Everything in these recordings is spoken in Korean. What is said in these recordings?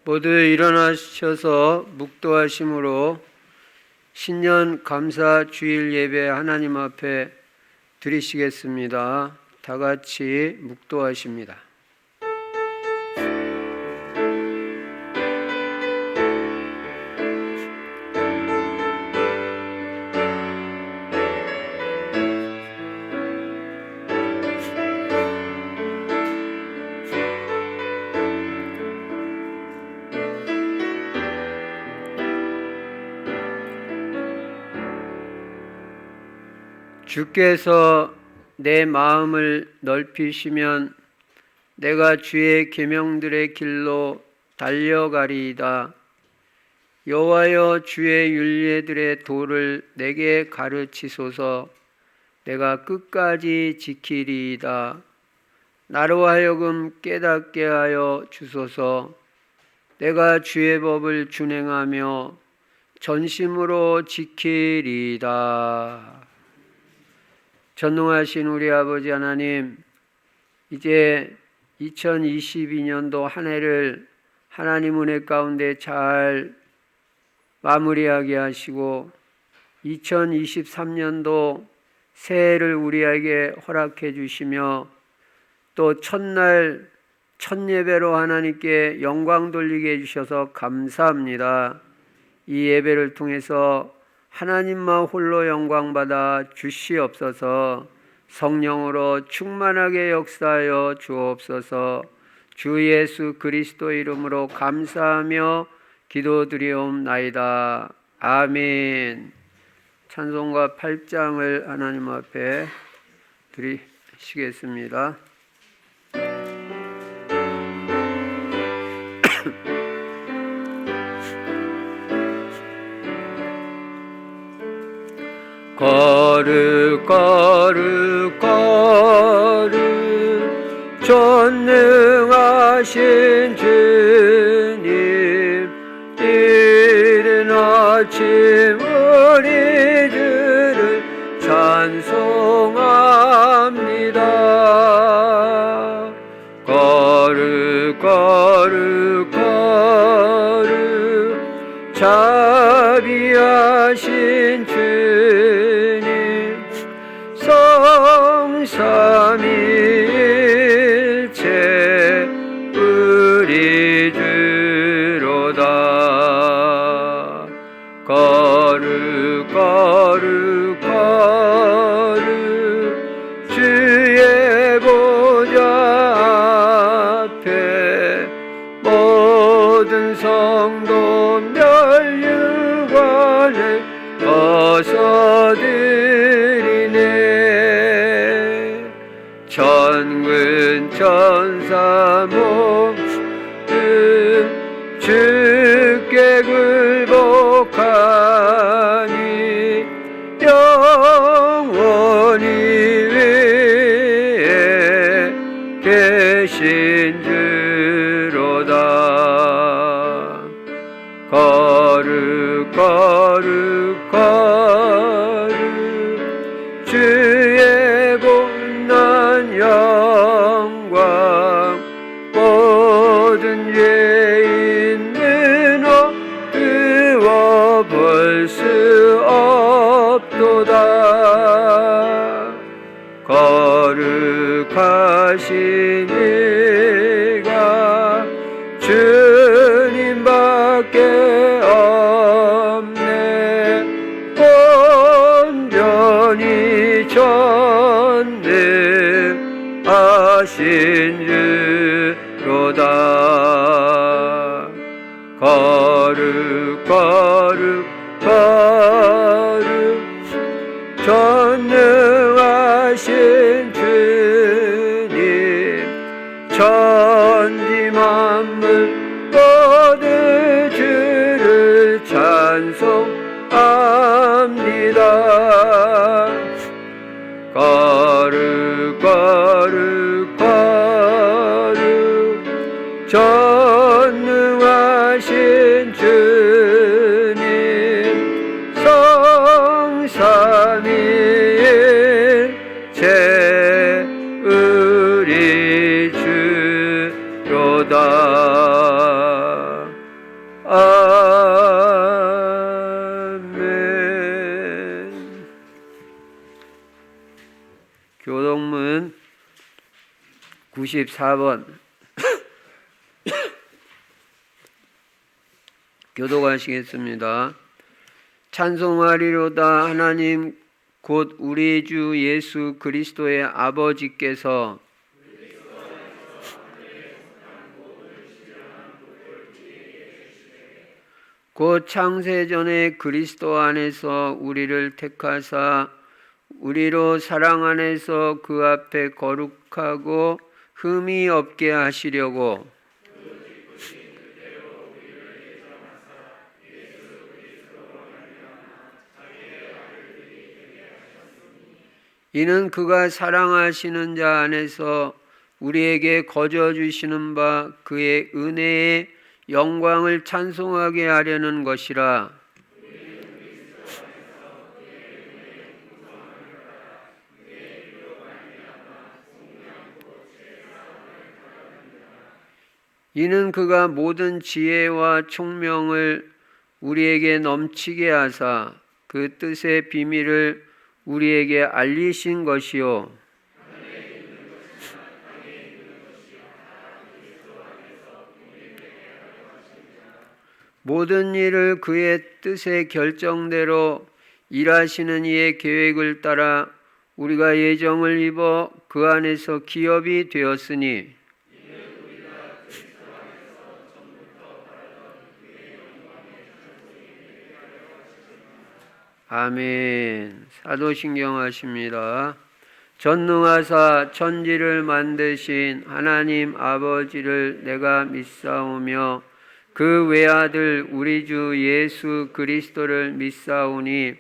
모두 일어나셔서 묵도하심으로 신년 감사 주일 예배 하나님 앞에 드리시겠습니다. 다 같이 묵도하십니다. 주께서 내 마음을 넓히시면 내가 주의 계명들의 길로 달려가리이다. 여호와여, 주의 율례들의 도를 내게 가르치소서. 내가 끝까지 지키리이다. 나로 하여금 깨닫게 하여 주소서. 내가 주의 법을 준행하며 전심으로 지키리이다. 전능하신 우리 아버지 하나님, 이제 2022년도 한 해를 하나님 은혜 가운데 잘 마무리하게 하시고 2023년도 새해를 우리에게 허락해 주시며 또 첫날 첫 예배로 하나님께 영광 돌리게 해주셔서 감사합니다. 이 예배를 통해서 하나님만 홀로 영광받아 주시옵소서. 성령으로 충만하게 역사하여 주옵소서. 주 예수 그리스도 이름으로 감사하며 기도드리옵나이다. 아멘. 찬송가 8장을 하나님 앞에 드리시겠습니다. 거룩 거룩 거룩 전능하신 주님, 이른 아침 우리 주를 찬송합니다. 거룩 거룩 거룩 자비하신 주님, 성삼위일체 우리 주로다. 거룩 거룩 거룩 주의 보좌 앞에 모든 성도 멸류관을 벗어드리네. 천군 천사 모든 주께 굴복하니 영원히 위에 계신 주로다. 거룩 거룩 거룩 주의 본난 영광, 모든 죄 있는 어두워 볼 수 없도다. 거룩하신 이가 주님밖에 없네. 온전히 전능하신 주로다. 거룩 거룩 거룩 전능하신 주님, 천지 만물 모두 주를 찬송합니다. 거룩 거룩 거룩 전능하신 주님, 성삼위일체 우리 주로다. 94번 교독하시겠습니다. 찬송하리로다. 하나님 곧 우리 주 예수 그리스도의 아버지께서 곧 창세전에 그리스도 안에서 우리를 택하사 우리로 사랑 안에서 그 앞에 거룩하고 흠이 없게 하시려고 이는 그가 사랑하시는 자 안에서 우리에게 거저 주시는 바 그의 은혜의 영광을 찬송하게 하려는 것이라. 이는 그가 모든 지혜와 총명을 우리에게 넘치게 하사 그 뜻의 비밀을 우리에게 알리신 것이요 모든 일을 그의 뜻의 결정대로 일하시는 이의 계획을 따라 우리가 예정을 입어 그 안에서 기업이 되었으니 아멘. 사도신경 하십니다. 전능하사 천지를 만드신 하나님 아버지를 내가 믿사오며 그 외아들 우리 주 예수 그리스도를 믿사오니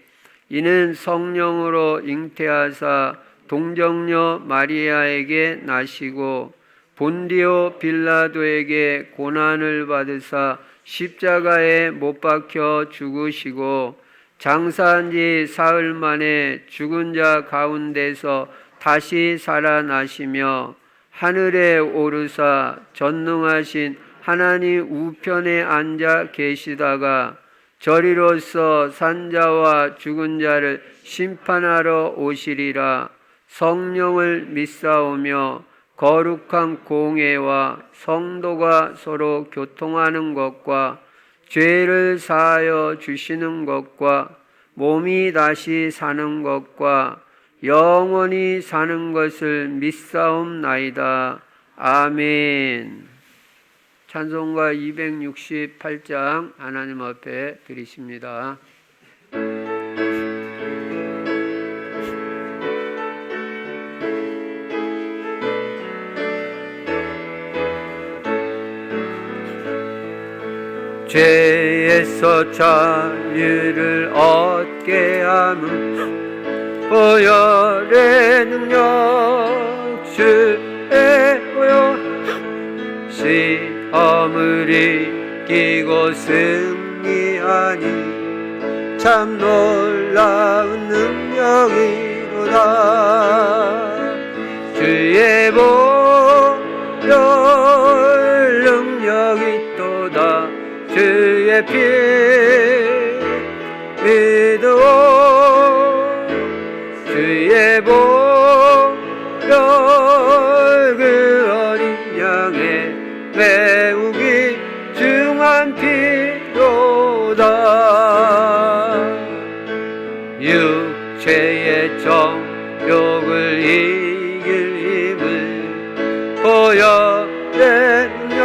이는 성령으로 잉태하사 동정녀 마리아에게 나시고 본디오 빌라도에게 고난을 받으사 십자가에 못 박혀 죽으시고 장사한 지 사흘 만에 죽은 자 가운데서 다시 살아나시며 하늘에 오르사 전능하신 하나님 우편에 앉아 계시다가 저리로서 산자와 죽은 자를 심판하러 오시리라. 성령을 믿사오며 거룩한 공회와 성도가 서로 교통하는 것과 죄를 사하여 주시는 것과 몸이 다시 사는 것과 영원히 사는 것을 믿사옵나이다. 아멘. 찬송가 268장 하나님 앞에 드리십니다. 죄에서 자유를 얻게 함은 보혈의 능력 주의 보혈 시험을 이기고 승리하니 참 놀라운 능력이로다. 주의 보혈 능력이 또다. 주의 피 믿어 주의 보혈 그 어린 양의 매우 귀중한 피로다. 육체의 정욕을 이길 힘을 보혈의 능력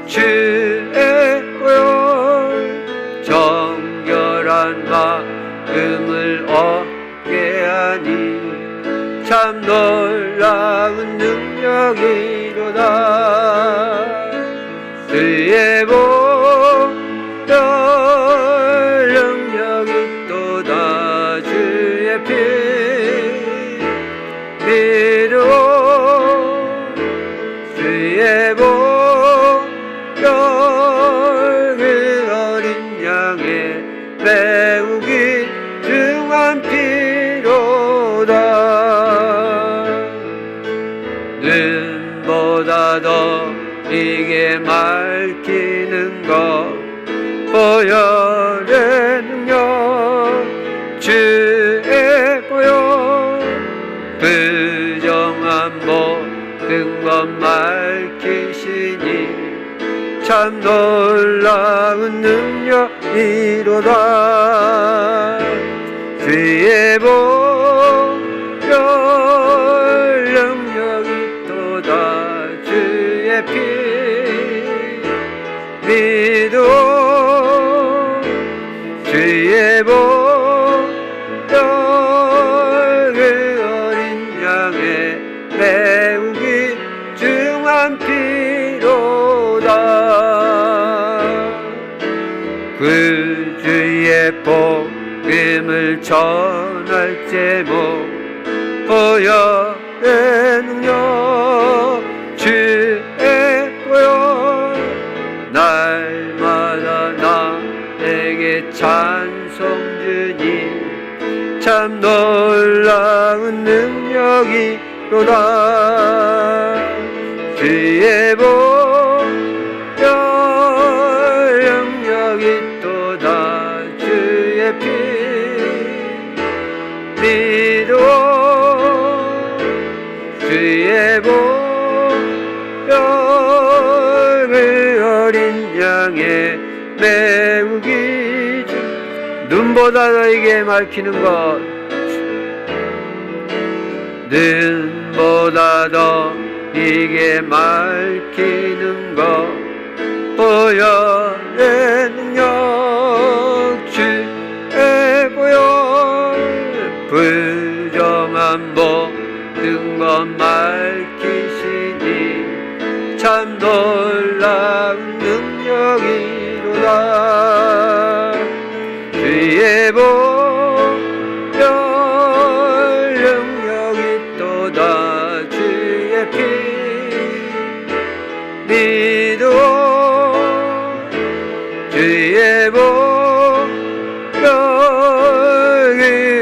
주의 보혈 정결한 마음을 얻게 하니 참 놀라운 능력이로다. 주의 보혈 능력이 또다. 주의 피 믿어 주의 보혈 그 어린 양의 매우 귀중한 피로다. 눈보다 더 이게 맑히는 것 보혈의 능력 주의 보혈 부정한 모든 참 놀라운 능력이로다. 주의 보혈 능력이 또다. 주의 피 믿어 주의 보혈 그 어린 양의 매우 귀중한 피로다. 그 주의 복음을 전할 제목 보혈의 능력 주의 보혈 날마다 나에게 찬송 주님 참 놀라운 능력이로다. 주의 보혈 능력이 또다. 주의 피 믿어 주의 보혈 그 어린 양의 매우 귀중 눈보다 너에게 밝히는 것 눈보다 너에게 밝히는 것 보혈의 능력 주의 보혈 부정한 모든 것 밝히시니 참 놀라운 능력이로다. 주의 보혈 능력이 또다. 주의 피 믿어 주의 보혈 그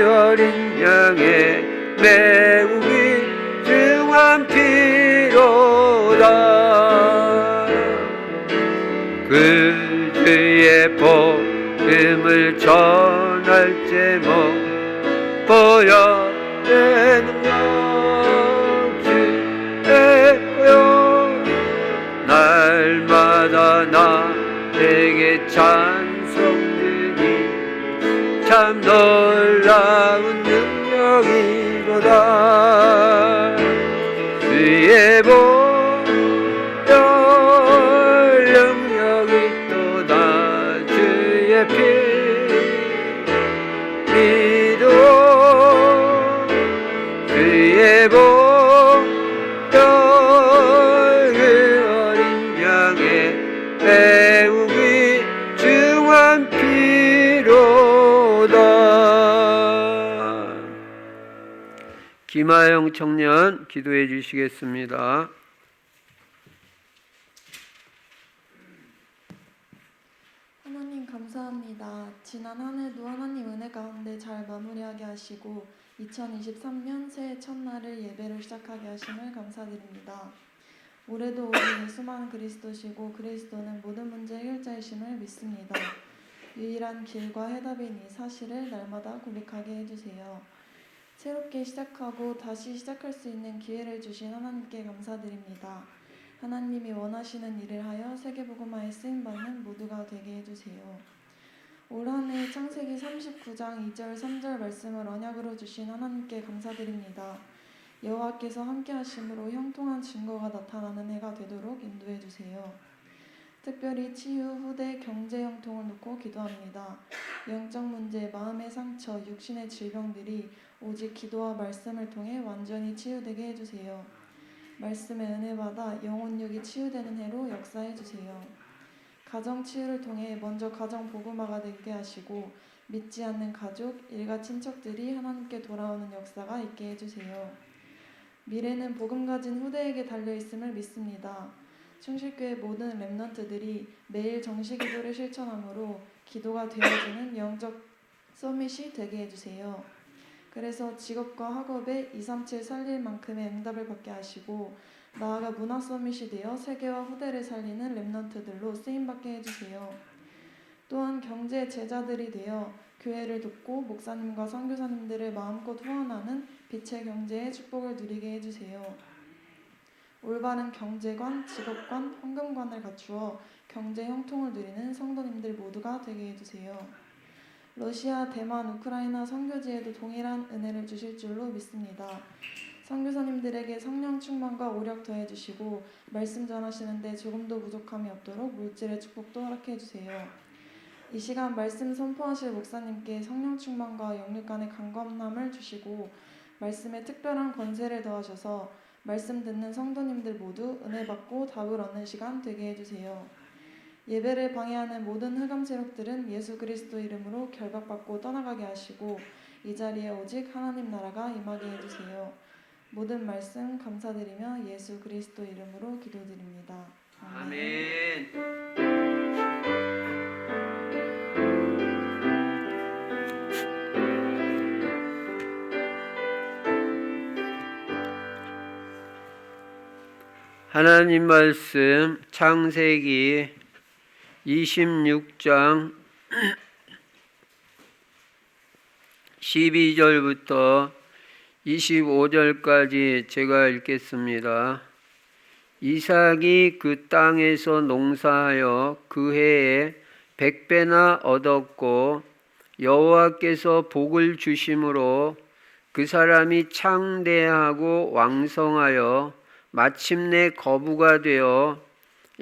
어린 양의 매우 귀중한 피로다. 그 주의 복음을 전할 제목 보혈의 능력 주의 보혈 날마다 나에게 찬송 주니 참 놀라운 능력이로다. 주의 보혈 능력이 또다. 주의 피 믿어 주의 보혈 그 어린 양의 매우 귀중한 피로다. 김하영 청년 기도해 주시겠습니다. 하나님 감사합니다. 지난 한 해도 하나님 은혜 가운데 잘 마무리하게 하시고 2023년 새해 첫날을 예배로 시작하게 하심을 감사드립니다. 올해도 우리 예수만 그리스도시고 그리스도는 모든 문제 해결자이심을 믿습니다. 유일한 길과 해답인 이 사실을 날마다 고백하게 해주세요. 새롭게 시작하고 다시 시작할 수 있는 기회를 주신 하나님께 감사드립니다. 하나님이 원하시는 일을 하여 세계복음화에 쓰임받는 모두가 되게 해주세요. 올 한 해 창세기 39장 2절 3절 말씀을 언약으로 주신 하나님께 감사드립니다. 여호와께서 함께 하심으로 형통한 증거가 나타나는 해가 되도록 인도해 주세요. 특별히 치유, 후대, 경제 형통을 놓고 기도합니다. 영적 문제, 마음의 상처, 육신의 질병들이 오직 기도와 말씀을 통해 완전히 치유되게 해주세요. 말씀의 은혜 받아 영혼육이 치유되는 해로 역사해 주세요. 가정 치유를 통해 먼저 가정 복음화가 되게 하시고 믿지 않는 가족, 일가 친척들이 하나님께 돌아오는 역사가 있게 해주세요. 미래는 복음 가진 후대에게 달려있음을 믿습니다. 충실교회 모든 렘넌트들이 매일 정시기도를 실천함으로 기도가 되어지는 영적 서밋이 되게 해주세요. 그래서 직업과 학업에 237 살릴 만큼의 응답을 받게 하시고 나아가 문화 서밋이 되어 세계와 후대를 살리는 렘넌트들로 쓰임받게 해주세요. 또한 경제 제자들이 되어 교회를 돕고 목사님과 선교사님들을 마음껏 후원하는 빛의 경제의 축복을 누리게 해주세요. 올바른 경제관, 직업관, 헌금관을 갖추어 경제 형통을 누리는 성도님들 모두가 되게 해주세요. 러시아, 대만, 우크라이나 선교지에도 동일한 은혜를 주실 줄로 믿습니다. 선교사님들에게 성령 충만과 오력 더해주시고 말씀 전하시는데 조금도 부족함이 없도록 물질의 축복도 허락해 주세요. 이 시간 말씀 선포하실 목사님께 성령 충만과 영육 간의 강건함을 주시고 말씀에 특별한 권세를 더하셔서 말씀 듣는 성도님들 모두 은혜 받고 답을 얻는 시간 되게 해주세요. 예배를 방해하는 모든 흑암 세력들은 예수 그리스도 이름으로 결박받고 떠나가게 하시고 이 자리에 오직 하나님 나라가 임하게 해주세요. 모든 말씀 감사드리며 예수 그리스도 이름으로 기도드립니다. 아멘. 하나님 말씀 창세기 26장 12절부터 25절까지 제가 읽겠습니다. 이삭이 그 땅에서 농사하여 그 해에 100배나 얻었고 여호와께서 복을 주심으로 그 사람이 창대하고 왕성하여 마침내 거부가 되어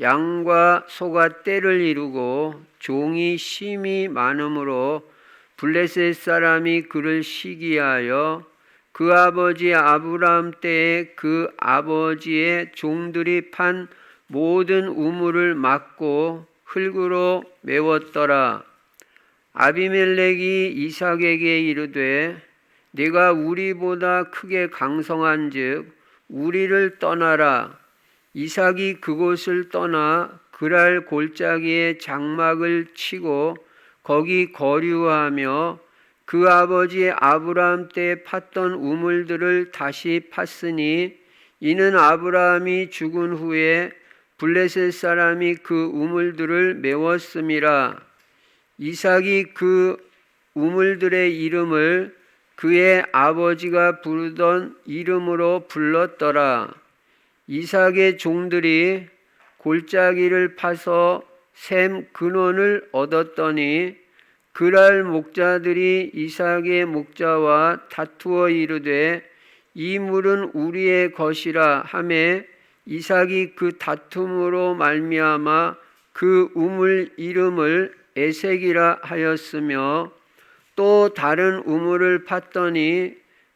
양과 소가 떼를 이루고 종이 심이 많으므로 블레셋 사람이 그를 시기하여 그 아버지 아브라함 때에 그 아버지의 종들이 판 모든 우물을 막고 흙으로 메웠더라. 아비멜렉이 이삭에게 이르되 네가 우리보다 크게 강성한즉 우리를 떠나라. 이삭이 그곳을 떠나 그랄 골짜기에 장막을 치고 거기 거류하며 그 아버지 아브라함 때 팠던 우물들을 다시 팠으니 이는 아브라함이 죽은 후에 블레셋 사람이 그 우물들을 메웠음이라. 이삭이 그 우물들의 이름을 그의 아버지가 부르던 이름으로 불렀더라. 이삭의 종들이 골짜기를 파서 샘 근원을 얻었더니 그랄 목자들이 이삭의 목자와 다투어 이르되 이 물은 우리의 것이라 하매 이삭이 그 다툼으로 말미암아 그 우물 이름을 에색이라 하였으며 또 다른 우물을 팠더니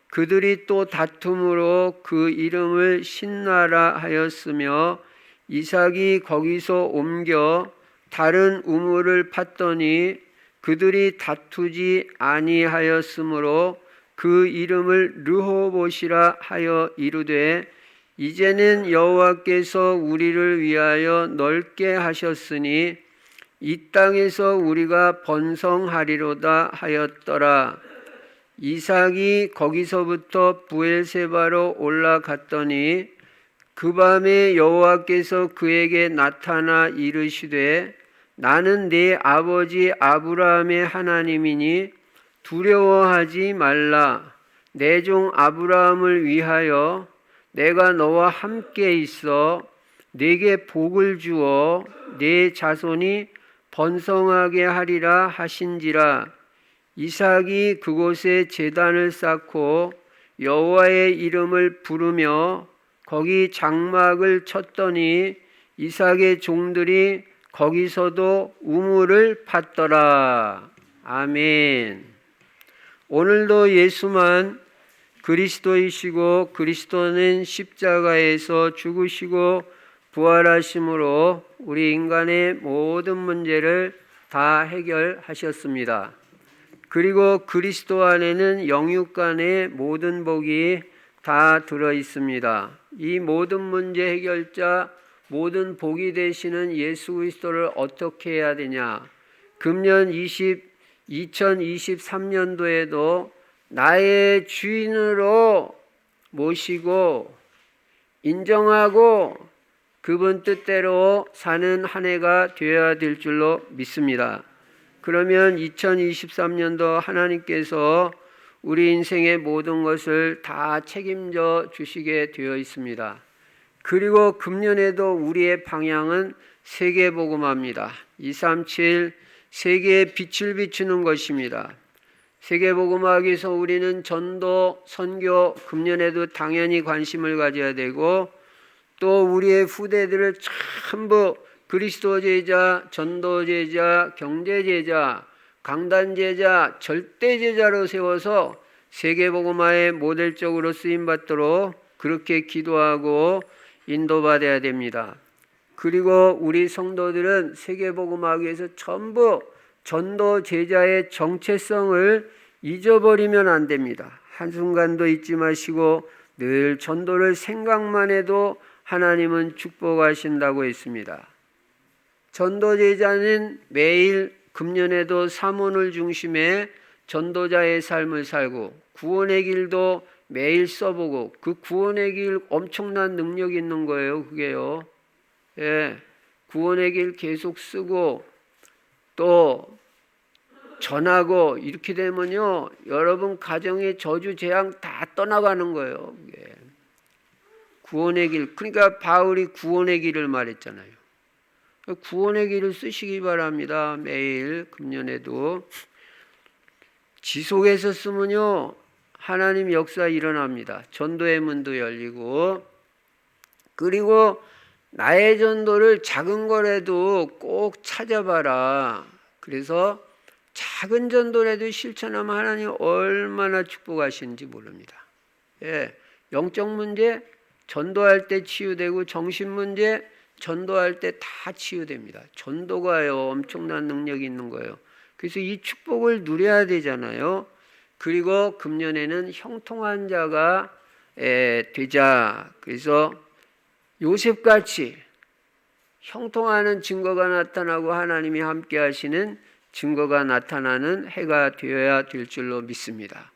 그들이 또 다툼으로 그 이름을 신나라 하였으며 이삭이 거기서 옮겨 다른 우물을 팠더니 그들이 다투지 아니하였으므로 그 이름을 르호봇이라 하여 이르되 이제는 여호와께서 우리를 위하여 넓게 하셨으니 이 땅에서 우리가 번성하리로다 하였더라. 이삭이 거기서부터 브엘세바로 올라갔더니 그 밤에 여호와께서 그에게 나타나 이르시되 나는 네 아버지 아브라함의 하나님이니 두려워하지 말라. 내 종 아브라함을 위하여 내가 너와 함께 있어 네게 복을 주어 네 자손이 번성하게 하리라 하신지라. 이삭이 그곳에 제단을 쌓고 여호와의 이름을 부르며 거기 장막을 쳤더니 이삭의 종들이 거기서도 우물을 팠더라. 아멘. 오늘도 예수만 그리스도이시고 그리스도는 십자가에서 죽으시고 부활하심으로 우리 인간의 모든 문제를 다 해결하셨습니다. 그리고 그리스도 안에는 영육 간의 모든 복이 다 들어 있습니다. 이 모든 문제 해결자, 모든 복이 되시는 예수 그리스도를 어떻게 해야 되냐? 금년 2023년도에도 나의 주인으로 모시고 인정하고 그분 뜻대로 사는 한 해가 되어야 될 줄로 믿습니다. 그러면 2023년도 하나님께서 우리 인생의 모든 것을 다 책임져 주시게 되어 있습니다. 그리고 금년에도 우리의 방향은 세계복음화입니다. 237 세계에 빛을 비추는 것입니다. 세계복음화하기 위해서 우리는 전도, 선교, 금년에도 당연히 관심을 가져야 되고 또 우리의 후대들을 전부 그리스도 제자, 전도 제자, 경제 제자, 강단 제자, 절대 제자로 세워서 세계복음화의 모델적으로 쓰임받도록 그렇게 기도하고 인도받아야 됩니다. 그리고 우리 성도들은 세계복음화하기 위해서 전부 전도 제자의 정체성을 잊어버리면 안 됩니다. 한순간도 잊지 마시고 늘 전도를 생각만 해도 하나님은 축복하신다고 했습니다. 전도 제자는 매일 금년에도 사모를 중심에 전도자의 삶을 살고 구원의 길도 매일 써보고 그 구원의 길 엄청난 능력이 있는 거예요. 그게요. 예, 구원의 길 계속 쓰고 또 전하고 이렇게 되면요, 여러분 가정의 저주 재앙 다 떠나가는 거예요. 그게. 구원의 길, 그러니까 바울이 구원의 길을 말했잖아요. 구원의 길을 쓰시기 바랍니다. 매일 금년에도 지속해서 쓰면요 하나님 역사 일어납니다. 전도의 문도 열리고 그리고 나의 전도를 작은 거라도 꼭 찾아봐라. 그래서 작은 전도라도 실천하면 하나님 얼마나 축복하시는지 모릅니다. 예, 영적 문제 전도할 때 치유되고 정신 문제 전도할 때 다 치유됩니다. 전도가요 엄청난 능력이 있는 거예요. 그래서 이 축복을 누려야 되잖아요. 그리고 금년에는 형통한 자가 되자. 그래서 요셉같이 형통하는 증거가 나타나고 하나님이 함께 하시는 증거가 나타나는 해가 되어야 될 줄로 믿습니다.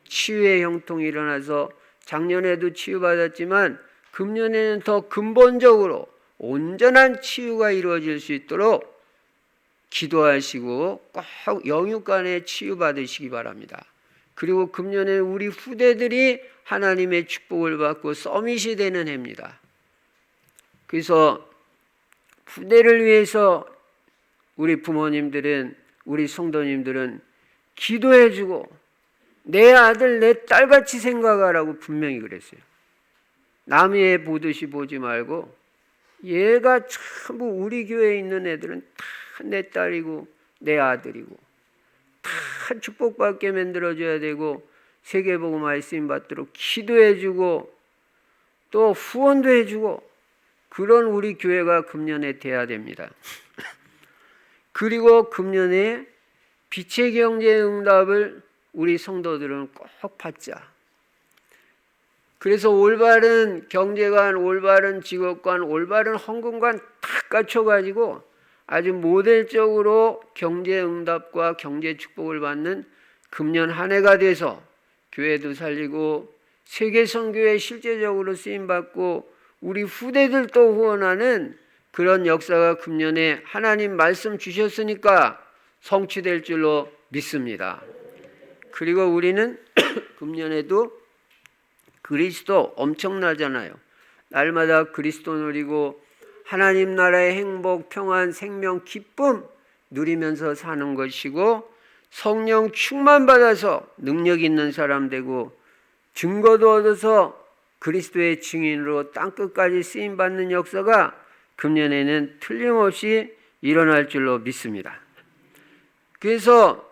치유의 형통이 일어나서 작년에도 치유받았지만 금년에는 더 근본적으로 온전한 치유가 이루어질 수 있도록 기도하시고 꼭 영육간에 치유받으시기 바랍니다. 그리고 금년에 우리 후대들이 하나님의 축복을 받고 서밋이 되는 해입니다. 그래서 후대를 위해서 우리 부모님들은 우리 성도님들은 기도해주고 내 아들 내 딸같이 생각하라고 분명히 그랬어요. 남의 애 보듯이 보지 말고 얘가 전부 우리 교회에 있는 애들은 다 내 딸이고 내 아들이고 다 축복받게 만들어줘야 되고 세계복음화에 쓰임받도록 기도해주고 또 후원도 해주고 그런 우리 교회가 금년에 돼야 됩니다. 그리고 금년에 빛의 경제의 응답을 우리 성도들은 꼭 받자. 그래서 올바른 경제관, 올바른 직업관, 올바른 헌금관 다 갖춰가지고 아주 모델적으로 경제 응답과 경제 축복을 받는 금년 한 해가 돼서 교회도 살리고 세계 선교에 실제적으로 쓰임받고 우리 후대들도 후원하는 그런 역사가 금년에 하나님 말씀 주셨으니까 성취될 줄로 믿습니다. 그리고 우리는 금년에도 그리스도 엄청나잖아요. 날마다 그리스도 누리고 하나님 나라의 행복, 평안, 생명, 기쁨 누리면서 사는 것이고 성령 충만받아서 능력 있는 사람 되고 증거도 얻어서 그리스도의 증인으로 땅끝까지 쓰임받는 역사가 금년에는 틀림없이 일어날 줄로 믿습니다. 그래서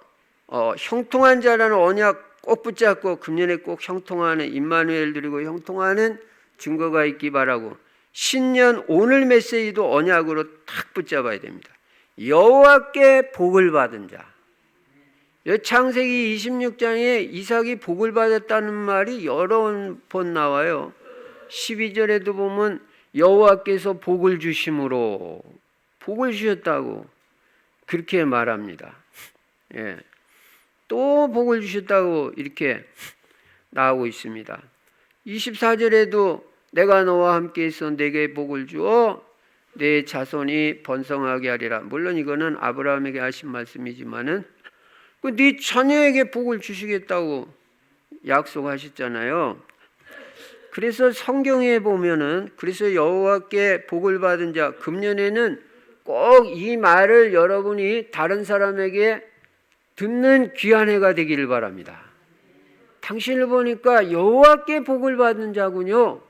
형통한 자라는 언약 꼭 붙잡고 금년에 꼭 형통하는 임마누엘 드리고 형통하는 증거가 있기 바라고 신년 오늘 메시지도 언약으로 탁 붙잡아야 됩니다. 여호와께 복을 받은 자. 창세기 26장에 이삭이 복을 받았다는 말이 여러 번 나와요. 12절에도 보면 여호와께서 복을 주심으로 복을 주셨다고 그렇게 말합니다. 예. 또 복을 주셨다고 이렇게 나오고 있습니다. 24절에도 내가 너와 함께 있어 내게 복을 주어 내 자손이 번성하게 하리라. 물론 이거는 아브라함에게 하신 말씀이지만은 네 자녀에게 복을 주시겠다고 약속하셨잖아요. 그래서 성경에 보면은 그래서 여호와께 복을 받은 자, 금년에는 꼭 이 말을 여러분이 다른 사람에게 듣는 귀한 해가 되기를 바랍니다. 당신을 보니까 여호와께 복을 받은 자군요.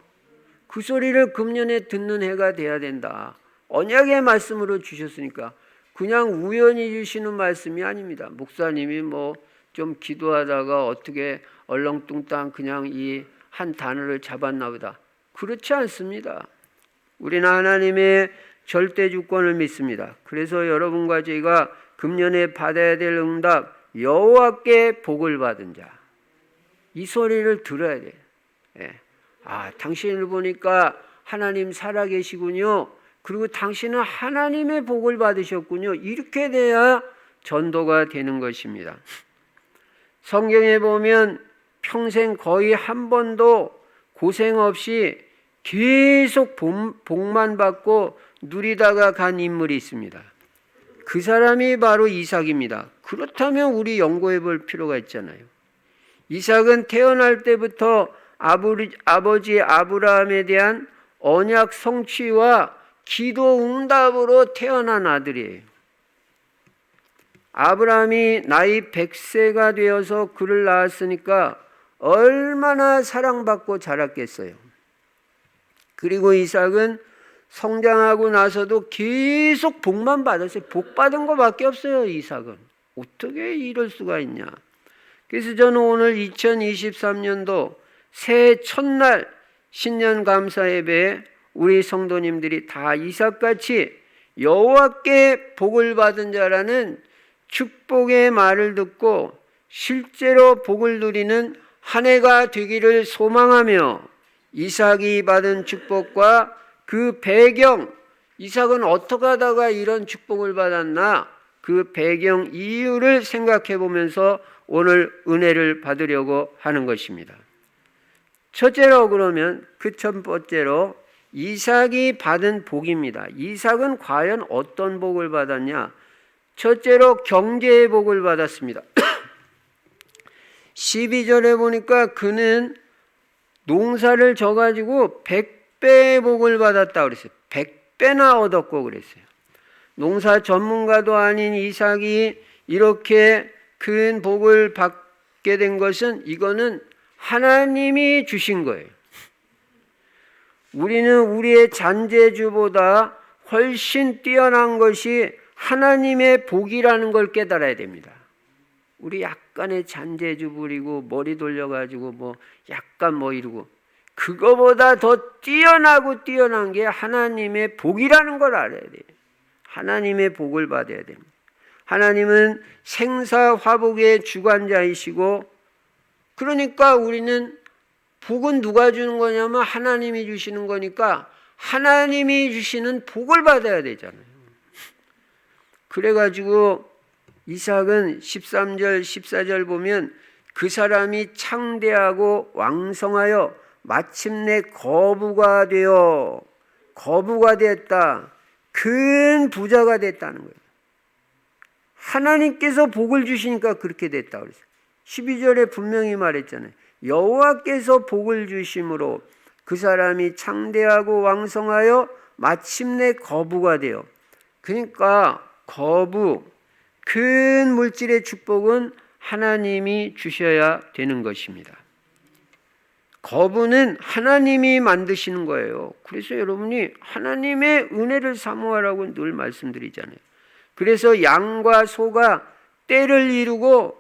그 소리를 금년에 듣는 해가 돼야 된다. 언약의 말씀으로 주셨으니까 그냥 우연히 주시는 말씀이 아닙니다. 목사님이 뭐 좀 기도하다가 어떻게 얼렁뚱땅 그냥 이 한 단어를 잡았나 보다. 그렇지 않습니다. 우리는 하나님의 절대 주권을 믿습니다. 그래서 여러분과 저희가 금년에 받아야 될 응답, 여호와께 복을 받은 자, 이 소리를 들어야 돼요. 예. 아, 당신을 보니까 하나님 살아계시군요. 그리고 당신은 하나님의 복을 받으셨군요. 이렇게 돼야 전도가 되는 것입니다. 성경에 보면 평생 거의 한 번도 고생 없이 계속 복만 받고 누리다가 간 인물이 있습니다. 그 사람이 바로 이삭입니다. 그렇다면 우리 연구해 볼 필요가 있잖아요. 이삭은 태어날 때부터 아버지 아브라함에 대한 언약 성취와 기도 응답으로 태어난 아들이에요. 아브라함이 나이 100세가 되어서 그를 낳았으니까 얼마나 사랑받고 자랐겠어요. 그리고 이삭은 성장하고 나서도 계속 복만 받았어요. 복 받은 것밖에 없어요. 이삭은 어떻게 이럴 수가 있냐. 그래서 저는 오늘 2023년도 새해 첫날 신년 감사 예배에 우리 성도님들이 다 이삭같이 여호와께 복을 받은 자라는 축복의 말을 듣고 실제로 복을 누리는 한 해가 되기를 소망하며 이삭이 받은 축복과 그 배경, 이삭은 어떻게 하다가 이런 축복을 받았나, 그 배경 이유를 생각해 보면서 오늘 은혜를 받으려고 하는 것입니다. 첫째로 그러면 그 첫 번째로 이삭이 받은 복입니다. 이삭은 과연 어떤 복을 받았냐? 첫째로 경제의 복을 받았습니다. 12절에 보니까 그는 농사를 져가지고 100배의 복을 받았다 그랬어요. 100배나 얻었고 그랬어요. 농사 전문가도 아닌 이삭이 이렇게 큰 복을 받게 된 것은 이거는 하나님이 주신 거예요. 우리는 우리의 잔재주보다 훨씬 뛰어난 것이 하나님의 복이라는 걸 깨달아야 됩니다. 우리 약간의 잔재주 부리고 머리 돌려가지고 뭐 약간 뭐 이러고 그거보다 더 뛰어난 게 하나님의 복이라는 걸 알아야 돼요. 하나님의 복을 받아야 됩니다. 하나님은 생사화복의 주관자이시고 그러니까 우리는 복은 누가 주는 거냐면 하나님이 주시는 거니까 하나님이 주시는 복을 받아야 되잖아요. 그래가지고 이삭은 13절 14절 보면 그 사람이 창대하고 왕성하여 마침내 거부가 됐다. 큰 부자가 됐다는 거예요. 하나님께서 복을 주시니까 그렇게 됐다 그랬어요. 12절에 분명히 말했잖아요. 여호와께서 복을 주심으로 그 사람이 창대하고 왕성하여 마침내 거부가 되어. 그러니까 큰 물질의 축복은 하나님이 주셔야 되는 것입니다. 거부는 하나님이 만드시는 거예요. 그래서 여러분이 하나님의 은혜를 사모하라고 늘 말씀드리잖아요. 그래서 양과 소가 때를 이루고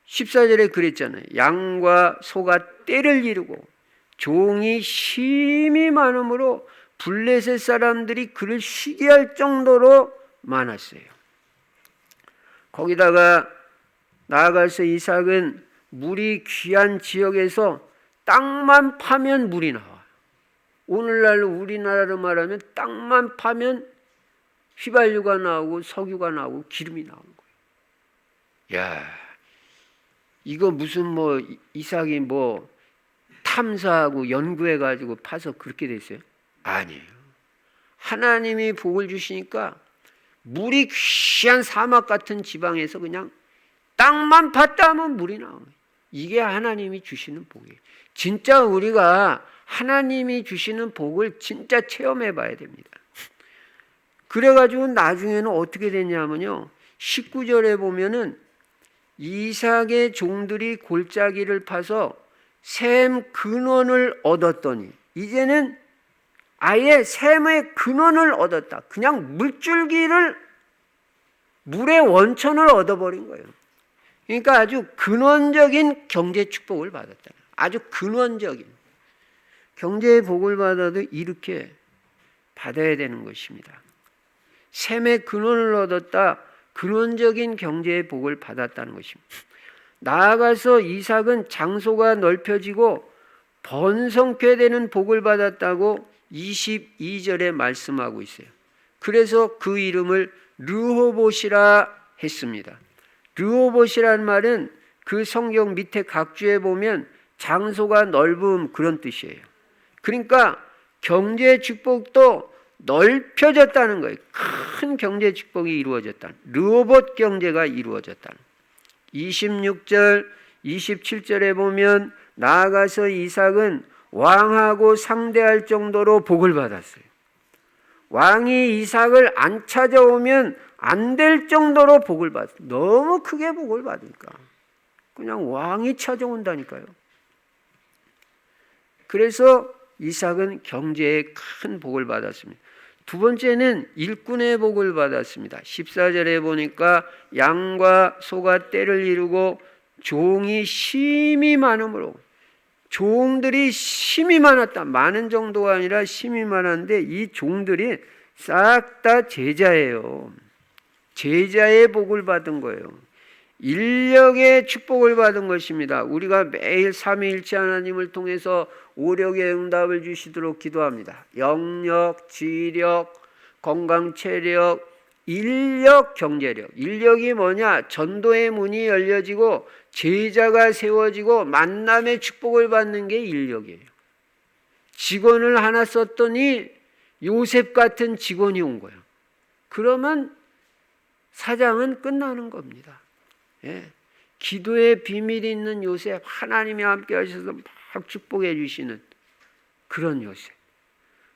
14절에 그랬잖아요. 양과 소가 때를 이루고 종이 심히 많으므로 블레셋 사람들이 그를 시기할 정도로 많았어요. 거기다가 나아가서 이삭은 물이 귀한 지역에서 땅만 파면 물이 나와요. 오늘날 우리나라로 말하면 땅만 파면 휘발유가 나오고 석유가 나오고 기름이 나오는 거예요. 야, 이거 무슨 뭐 이삭이 뭐 탐사하고 연구해가지고 파서 그렇게 됐어요? 아니에요. 하나님이 복을 주시니까 물이 귀한 사막 같은 지방에서 그냥 땅만 팠다 하면 물이 나와요. 이게 하나님이 주시는 복이에요. 진짜 우리가 하나님이 주시는 복을 진짜 체험해 봐야 됩니다. 그래가지고 나중에는 어떻게 됐냐면요, 19절에 보면은 이삭의 종들이 골짜기를 파서 샘 근원을 얻었더니, 이제는 아예 샘의 근원을 얻었다. 그냥 물줄기를, 물의 원천을 얻어버린 거예요. 그러니까 아주 근원적인 경제 축복을 받았다. 아주 근원적인 경제의 복을 받아도 이렇게 받아야 되는 것입니다. 샘의 근원을 얻었다. 근원적인 경제의 복을 받았다는 것입니다. 나아가서 이삭은 장소가 넓혀지고 번성케 되는 복을 받았다고 22절에 말씀하고 있어요. 그래서 그 이름을 르호봇이라 했습니다. 르호봇이라는 말은 그 성경 밑에 각주에 보면 장소가 넓음, 그런 뜻이에요. 그러니까 경제 축복도 넓혀졌다는 거예요. 큰 경제 축복이 이루어졌다. 르호봇 경제가 이루어졌다. 26절, 27절에 보면 나아가서 이삭은 왕하고 상대할 정도로 복을 받았어요. 왕이 이삭을 안 찾아오면 안 될 정도로 복을 받았어요. 너무 크게 복을 받으니까 그냥 왕이 찾아온다니까요. 그래서 이삭은 경제에 큰 복을 받았습니다. 두 번째는 일꾼의 복을 받았습니다. 14절에 보니까 양과 소가 떼를 이루고 종이 심이 많으므로, 종들이 심이 많았다. 많은 정도가 아니라 심이 많았는데 이 종들이 싹 다 제자예요. 제자의 복을 받은 거예요. 인력의 축복을 받은 것입니다. 우리가 매일 삼위일체 하나님을 통해서 오력의 응답을 주시도록 기도합니다. 영력, 지력, 건강, 체력, 인력, 경제력. 인력이 뭐냐? 전도의 문이 열려지고 제자가 세워지고 만남의 축복을 받는 게 인력이에요. 직원을 하나 썼더니 요셉 같은 직원이 온 거예요. 그러면 사장은 끝나는 겁니다. 예. 기도의 비밀이 있는 요셉, 하나님이 함께 하셔서 막 축복해 주시는 그런 요셉.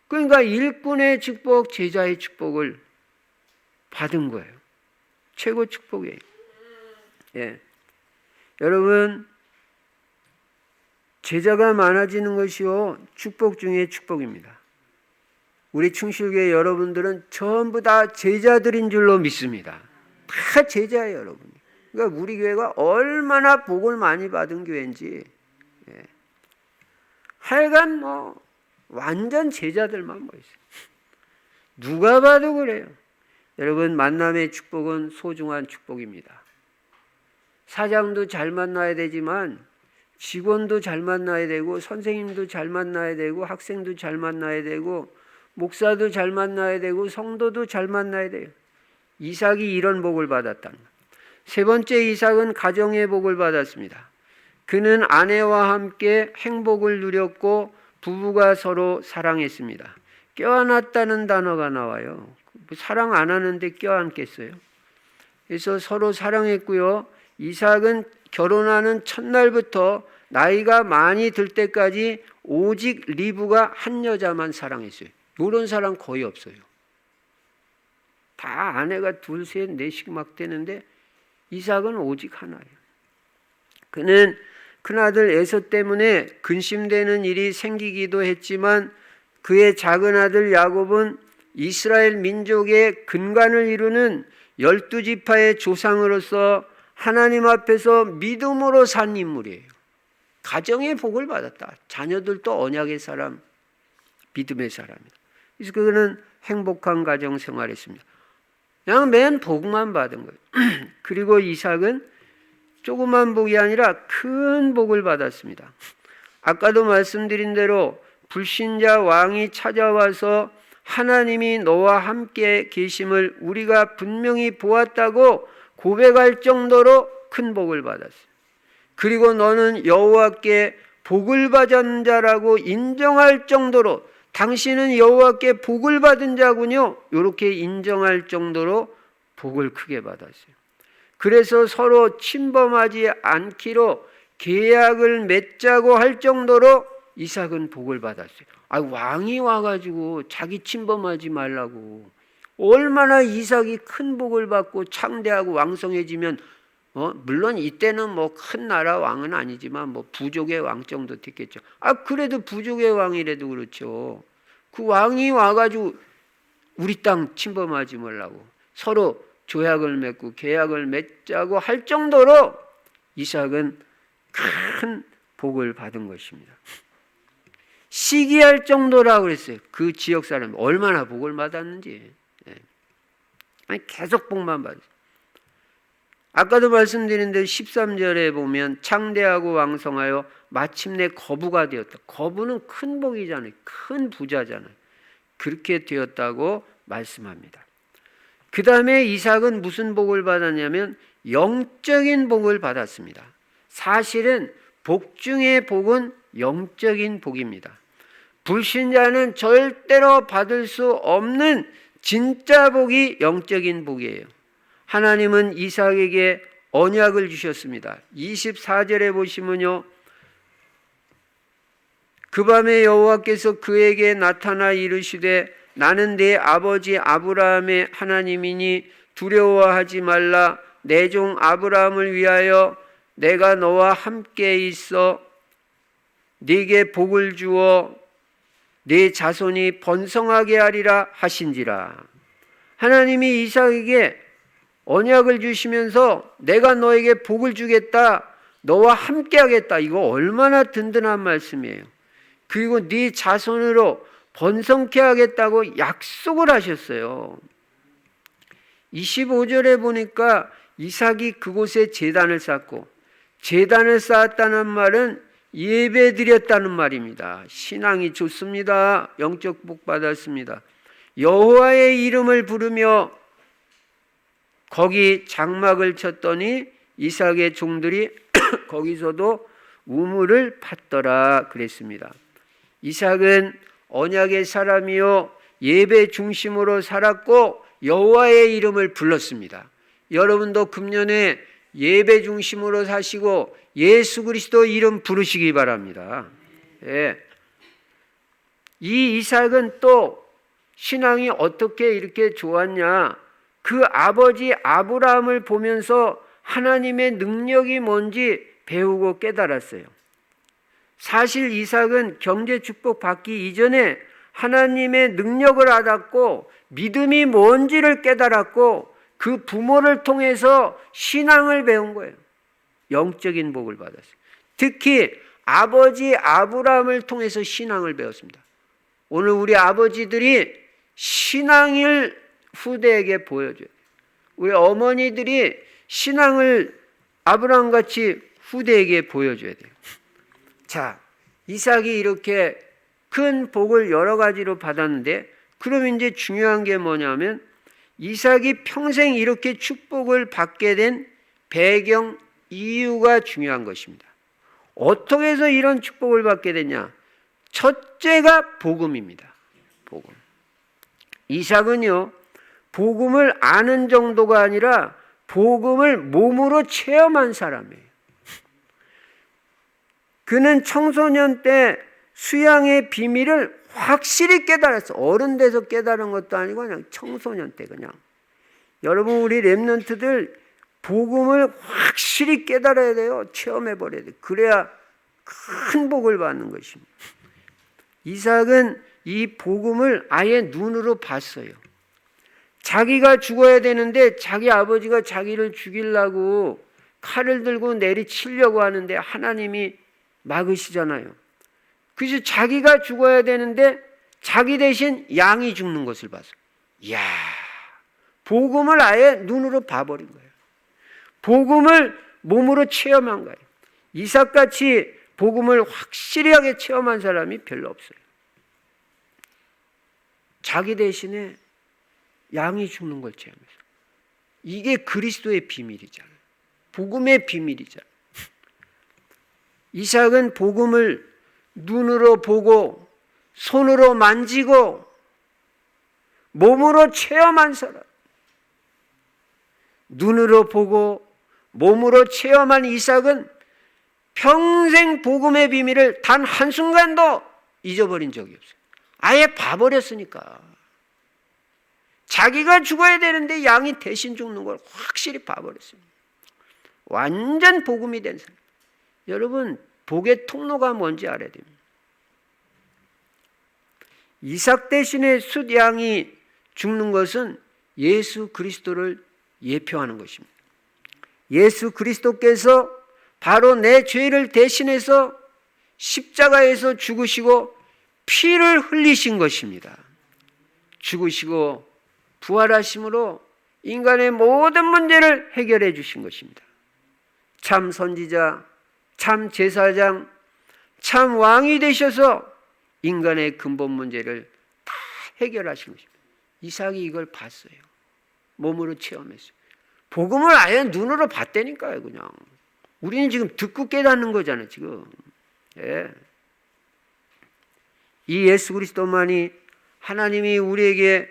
그러니까 일꾼의 축복, 제자의 축복을 받은 거예요. 최고 축복이에요. 예. 여러분, 제자가 많아지는 것이요, 축복 중에 축복입니다. 우리 충실교회 여러분들은 전부 다 제자들인 줄로 믿습니다. 다 제자예요, 여러분. 그러니까 우리 교회가 얼마나 복을 많이 받은 교회인지, 예. 하여간 완전 제자들만 모였어요. 누가 봐도 그래요. 여러분, 만남의 축복은 소중한 축복입니다. 사장도 잘 만나야 되지만 직원도 잘 만나야 되고 선생님도 잘 만나야 되고 학생도 잘 만나야 되고 목사도 잘 만나야 되고 성도도 잘 만나야 돼요. 이삭이 이런 복을 받았다는 거예요. 세 번째, 이삭은 가정의 복을 받았습니다. 그는 아내와 함께 행복을 누렸고 부부가 서로 사랑했습니다. 껴안았다는 단어가 나와요. 사랑 안 하는데 껴안겠어요? 그래서 서로 사랑했고요. 이삭은 결혼하는 첫날부터 나이가 많이 들 때까지 오직 리브가 한 여자만 사랑했어요. 이런 사람 거의 없어요. 다 아내가 둘, 셋, 넷씩 막 되는데 이삭은 오직 하나예요. 그는 큰아들 에서 때문에 근심되는 일이 생기기도 했지만 그의 작은 아들 야곱은 이스라엘 민족의 근간을 이루는 12지파의 조상으로서 하나님 앞에서 믿음으로 산 인물이에요. 가정의 복을 받았다. 자녀들도 언약의 사람, 믿음의 사람이다. 그래서 그는 행복한 가정 생활했습니다. 그냥 맨 복만 받은 거예요. 그리고 이삭은 조그만 복이 아니라 큰 복을 받았습니다. 아까도 말씀드린 대로 불신자 왕이 찾아와서 하나님이 너와 함께 계심을 우리가 분명히 보았다고 고백할 정도로 큰 복을 받았어요. 그리고 너는 여호와께 복을 받은 자라고 인정할 정도로, 당신은 여호와께 복을 받은 자군요, 이렇게 인정할 정도로 복을 크게 받았어요. 그래서 서로 침범하지 않기로 계약을 맺자고 할 정도로 이삭은 복을 받았어요. 왕이 와가지고 자기 침범하지 말라고. 얼마나 이삭이 큰 복을 받고 창대하고 왕성해지면 물론 이때는 뭐 큰 나라 왕은 아니지만 뭐 부족의 왕 정도 됐겠죠. 그래도 부족의 왕이라도 그렇죠. 그 왕이 와가지고 우리 땅 침범하지 말라고 서로 조약을 맺고 계약을 맺자고 할 정도로 이삭은 큰 복을 받은 것입니다. 시기할 정도라고 그랬어요. 그 지역 사람 얼마나 복을 받았는지. 계속 복만 받았어요. 아까도 말씀드린 대로 13절에 보면 창대하고 왕성하여 마침내 거부가 되었다. 거부는 큰 복이잖아요. 큰 부자잖아요. 그렇게 되었다고 말씀합니다. 그 다음에 이삭은 무슨 복을 받았냐면 영적인 복을 받았습니다. 사실은 복 중의 복은 영적인 복입니다. 불신자는 절대로 받을 수 없는 진짜 복이 영적인 복이에요. 하나님은 이삭에게 언약을 주셨습니다. 24절에 보시면요. 그 밤에 여호와께서 그에게 나타나 이르시되 나는 네 아버지 아브라함의 하나님이니 두려워하지 말라. 내 종 아브라함을 위하여 내가 너와 함께 있어 네게 복을 주어 네 자손이 번성하게 하리라 하신지라. 하나님이 이삭에게 언약을 주시면서 내가 너에게 복을 주겠다. 너와 함께 하겠다. 이거 얼마나 든든한 말씀이에요. 그리고 네 자손으로 번성케 하겠다고 약속을 하셨어요. 25절에 보니까 이삭이 그곳에 제단을 쌓고, 제단을 쌓았다는 말은 예배 드렸다는 말입니다. 신앙이 좋습니다. 영적 복 받았습니다. 여호와의 이름을 부르며 거기 장막을 쳤더니 이삭의 종들이 거기서도 우물을 팠더라 그랬습니다. 이삭은 언약의 사람이요 예배 중심으로 살았고 여호와의 이름을 불렀습니다. 여러분도 금년에 예배 중심으로 사시고 예수 그리스도 이름 부르시기 바랍니다. 예. 이 이삭은 또 신앙이 어떻게 이렇게 좋았냐? 그 아버지 아브라함을 보면서 하나님의 능력이 뭔지 배우고 깨달았어요. 사실 이삭은 경제 축복 받기 이전에 하나님의 능력을 알았고 믿음이 뭔지를 깨달았고 그 부모를 통해서 신앙을 배운 거예요. 영적인 복을 받았어요. 특히 아버지 아브라함을 통해서 신앙을 배웠습니다. 오늘 우리 아버지들이 신앙을 후대에게 보여줘요. 우리 어머니들이 신앙을 아브라함같이 후대에게 보여줘야 돼요. 자, 이삭이 이렇게 큰 복을 여러 가지로 받았는데 그럼 이제 중요한 게 뭐냐면 이삭이 평생 이렇게 축복을 받게 된 배경 이유가 중요한 것입니다. 어떻게 해서 이런 축복을 받게 됐냐? 첫째가 복음입니다. 복음. 이삭은요, 복음을 아는 정도가 아니라 복음을 몸으로 체험한 사람이에요. 그는 청소년 때 수양의 비밀을 확실히 깨달았어. 어른 돼서 깨달은 것도 아니고 그냥 청소년 때 그냥. 여러분 우리 렘넌트들 복음을 확실히 깨달아야 돼요. 체험해버려야 돼요. 그래야 큰 복을 받는 것입니다. 이삭은 이 복음을 아예 눈으로 봤어요. 자기가 죽어야 되는데 자기 아버지가 자기를 죽이려고 칼을 들고 내리치려고 하는데 하나님이 막으시잖아요. 그래서 자기가 죽어야 되는데 자기 대신 양이 죽는 것을 봤어요. 이야, 복음을 아예 눈으로 봐버린 거예요. 복음을 몸으로 체험한 거예요. 이삭같이 복음을 확실하게 체험한 사람이 별로 없어요. 자기 대신에 양이 죽는 걸 체험했어요. 이게 그리스도의 비밀이잖아요. 복음의 비밀이잖아요. 이삭은 복음을 눈으로 보고 손으로 만지고 몸으로 체험한 사람. 눈으로 보고 몸으로 체험한 이삭은 평생 복음의 비밀을 단 한순간도 잊어버린 적이 없어요. 아예 봐버렸으니까. 자기가 죽어야 되는데 양이 대신 죽는 걸 확실히 봐버렸어요. 완전 복음이 된 사람. 여러분, 복의 통로가 뭔지 알아야 됩니다. 이삭 대신에 숫양이 죽는 것은 예수 그리스도를 예표하는 것입니다. 예수 그리스도께서 바로 내 죄를 대신해서 십자가에서 죽으시고 피를 흘리신 것입니다. 죽으시고 부활하심으로 인간의 모든 문제를 해결해 주신 것입니다. 참 선지자, 참 제사장, 참 왕이 되셔서 인간의 근본 문제를 다 해결하신 것입니다. 이삭이 이걸 봤어요. 몸으로 체험했어요. 복음을 아예 눈으로 봤다니까요, 그냥. 우리는 지금 듣고 깨닫는 거잖아요, 지금. 예. 이 예수 그리스도만이 하나님이 우리에게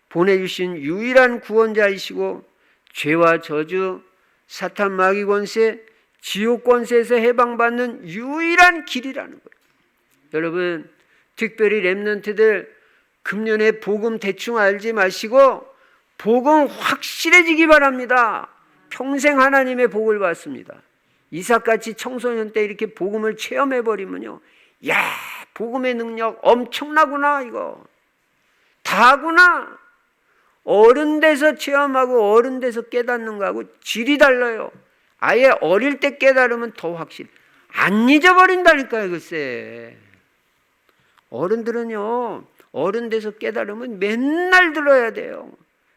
보내주신 유일한 구원자이시고 죄와 저주, 사탄 마귀 권세, 지옥 권세에서 해방받는 유일한 길이라는 거예요. 여러분, 특별히 렘넌트들 금년에 복음 대충 알지 마시고 복음 확실해지기 바랍니다. 평생 하나님의 복을 받습니다. 이삭같이 청소년 때 이렇게 복음을 체험해버리면요, 야, 복음의 능력 엄청나구나, 이거 다구나. 어른 돼서 체험하고 어른 돼서 깨닫는 거하고 질이 달라요. 아예 어릴 때 깨달으면 더 확실히 안 잊어버린다니까요. 글쎄, 어른들은요, 어른 돼서 깨달으면 맨날 들어야 돼요.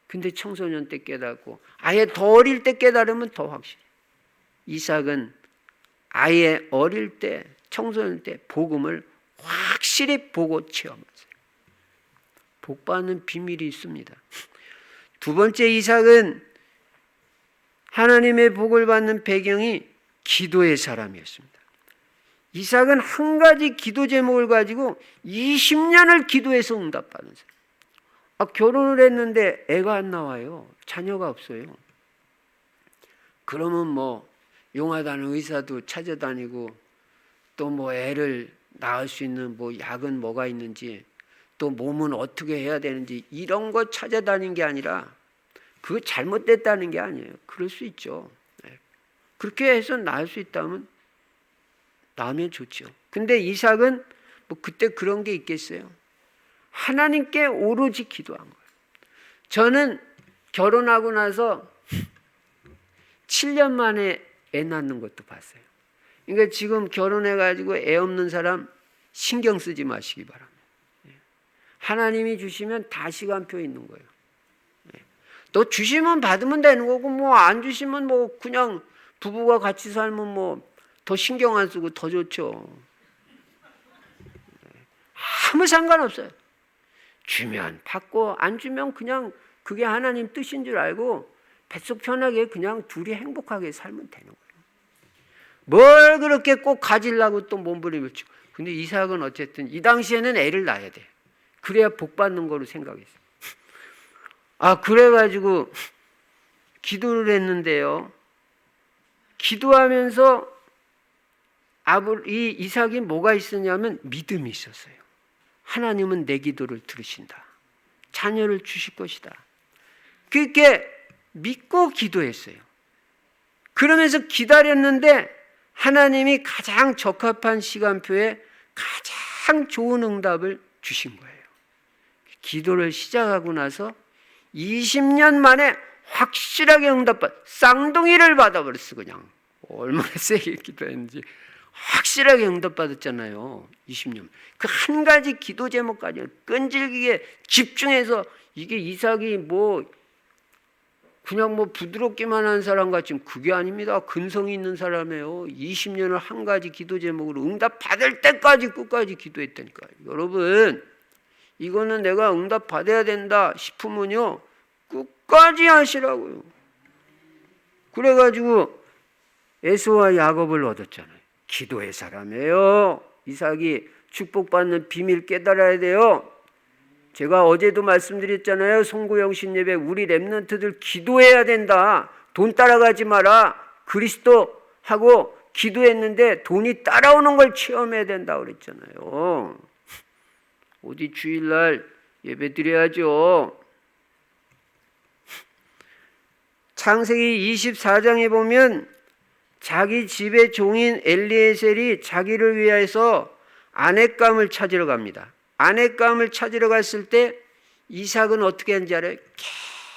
근데 청소년 때 깨닫고 아예 더 어릴 때 깨달으면 더 확실히. 이삭은 아예 어릴 때, 청소년 때 복음을 확실히 보고 체험하세요. 복 받는 비밀이 있습니다. 두 번째, 이삭은 하나님의 복을 받는 배경이 기도의 사람이었습니다. 이삭은 한 가지 기도 제목을 가지고 20년을 기도해서 응답받은 사람. 결혼을 했는데 애가 안 나와요. 자녀가 없어요. 그러면 뭐 용하다는 의사도 찾아다니고 또 뭐 애를 낳을 수 있는 뭐 약은 뭐가 있는지 또 몸은 어떻게 해야 되는지 이런 거 찾아다닌 게 아니라 그거 잘못됐다는 게 아니에요. 그럴 수 있죠. 그렇게 해서 낳을 수 있다면 낳으면 좋죠. 근데 이삭은 뭐 그때 그런 게 있겠어요. 하나님께 오로지 기도한 거예요. 저는 결혼하고 나서 7년 만에 애 낳는 것도 봤어요. 그러니까 지금 결혼해가지고 애 없는 사람 신경 쓰지 마시기 바랍니다. 하나님이 주시면 다 시간표 있는 거예요. 또 주시면 받으면 되는 거고 뭐 안 주시면 뭐 그냥 부부가 같이 살면 뭐 더 신경 안 쓰고 더 좋죠. 아무 상관없어요. 주면 받고 안 주면 그냥 그게 하나님 뜻인 줄 알고 뱃속 편하게 그냥 둘이 행복하게 살면 되는 거예요. 뭘 그렇게 꼭 가지려고 또 몸부림을 치고. 근데 이삭은 어쨌든 이 당시에는 애를 낳아야 돼. 그래야 복 받는 거로 생각했어요. 그래가지고 기도를 했는데요. 기도하면서 이 이삭이 뭐가 있었냐면 믿음이 있었어요. 하나님은 내 기도를 들으신다. 자녀를 주실 것이다. 그렇게 믿고 기도했어요. 그러면서 기다렸는데 하나님이 가장 적합한 시간표에 가장 좋은 응답을 주신 거예요. 기도를 시작하고 나서 20년 만에 확실하게 응답받, 쌍둥이를 받아버렸어. 그냥 얼마나 세게 기도했는지 확실하게 응답받았잖아요. 20년. 그 한 가지 기도 제목까지 끈질기게 집중해서, 이게 이삭이 뭐 그냥 뭐 부드럽기만 한 사람 같지 그게 아닙니다. 근성이 있는 사람이에요. 20년을 한 가지 기도 제목으로 응답 받을 때까지 끝까지 기도했다니까요. 여러분, 이거는 내가 응답 받아야 된다 싶으면요 끝까지 하시라고요. 그래가지고 에서와 야곱을 얻었잖아요. 기도의 사람이에요. 이삭이 축복받는 비밀 깨달아야 돼요. 제가 어제도 말씀드렸잖아요. 송구영신 예배 우리 렘넌트들 기도해야 된다. 돈 따라가지 마라. 그리스도하고 기도했는데 돈이 따라오는 걸 체험해야 된다고 그랬잖아요. 어디 주일날 예배 드려야죠. 창세기 24장에 보면 자기 집의 종인 엘리에셀이 자기를 위해서 아내감을 찾으러 갑니다. 아내감을 찾으러 갔을 때 이삭은 어떻게 했는지 알아요?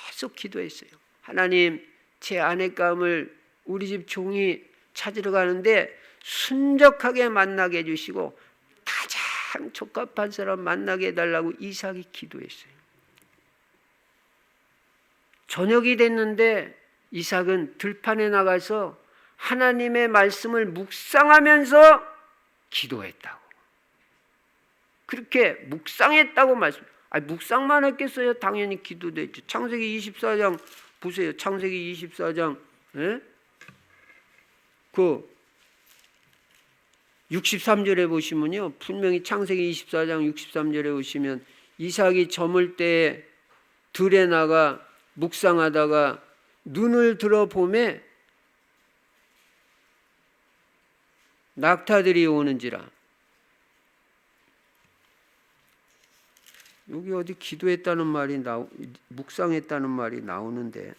계속 기도했어요. 하나님, 제 아내감을 우리 집 종이 찾으러 가는데 순적하게 만나게 해주시고 가장 적합한 사람 만나게 해달라고 이삭이 기도했어요. 저녁이 됐는데 이삭은 들판에 나가서 하나님의 말씀을 묵상하면서 기도했다고. 그렇게 묵상했다고 말씀. 묵상만 했겠어요? 당연히 기도도 했죠. 창세기 24장 보세요. 창세기 24장 그 63절에 보시면요. 분명히 창세기 24장 63절에 보시면 이삭이 저물 때에 들에 나가 묵상하다가 눈을 들어 보매 낙타들이 오는지라. 여기 어디 기도했다는 말이 묵상했다는 말이 나오는데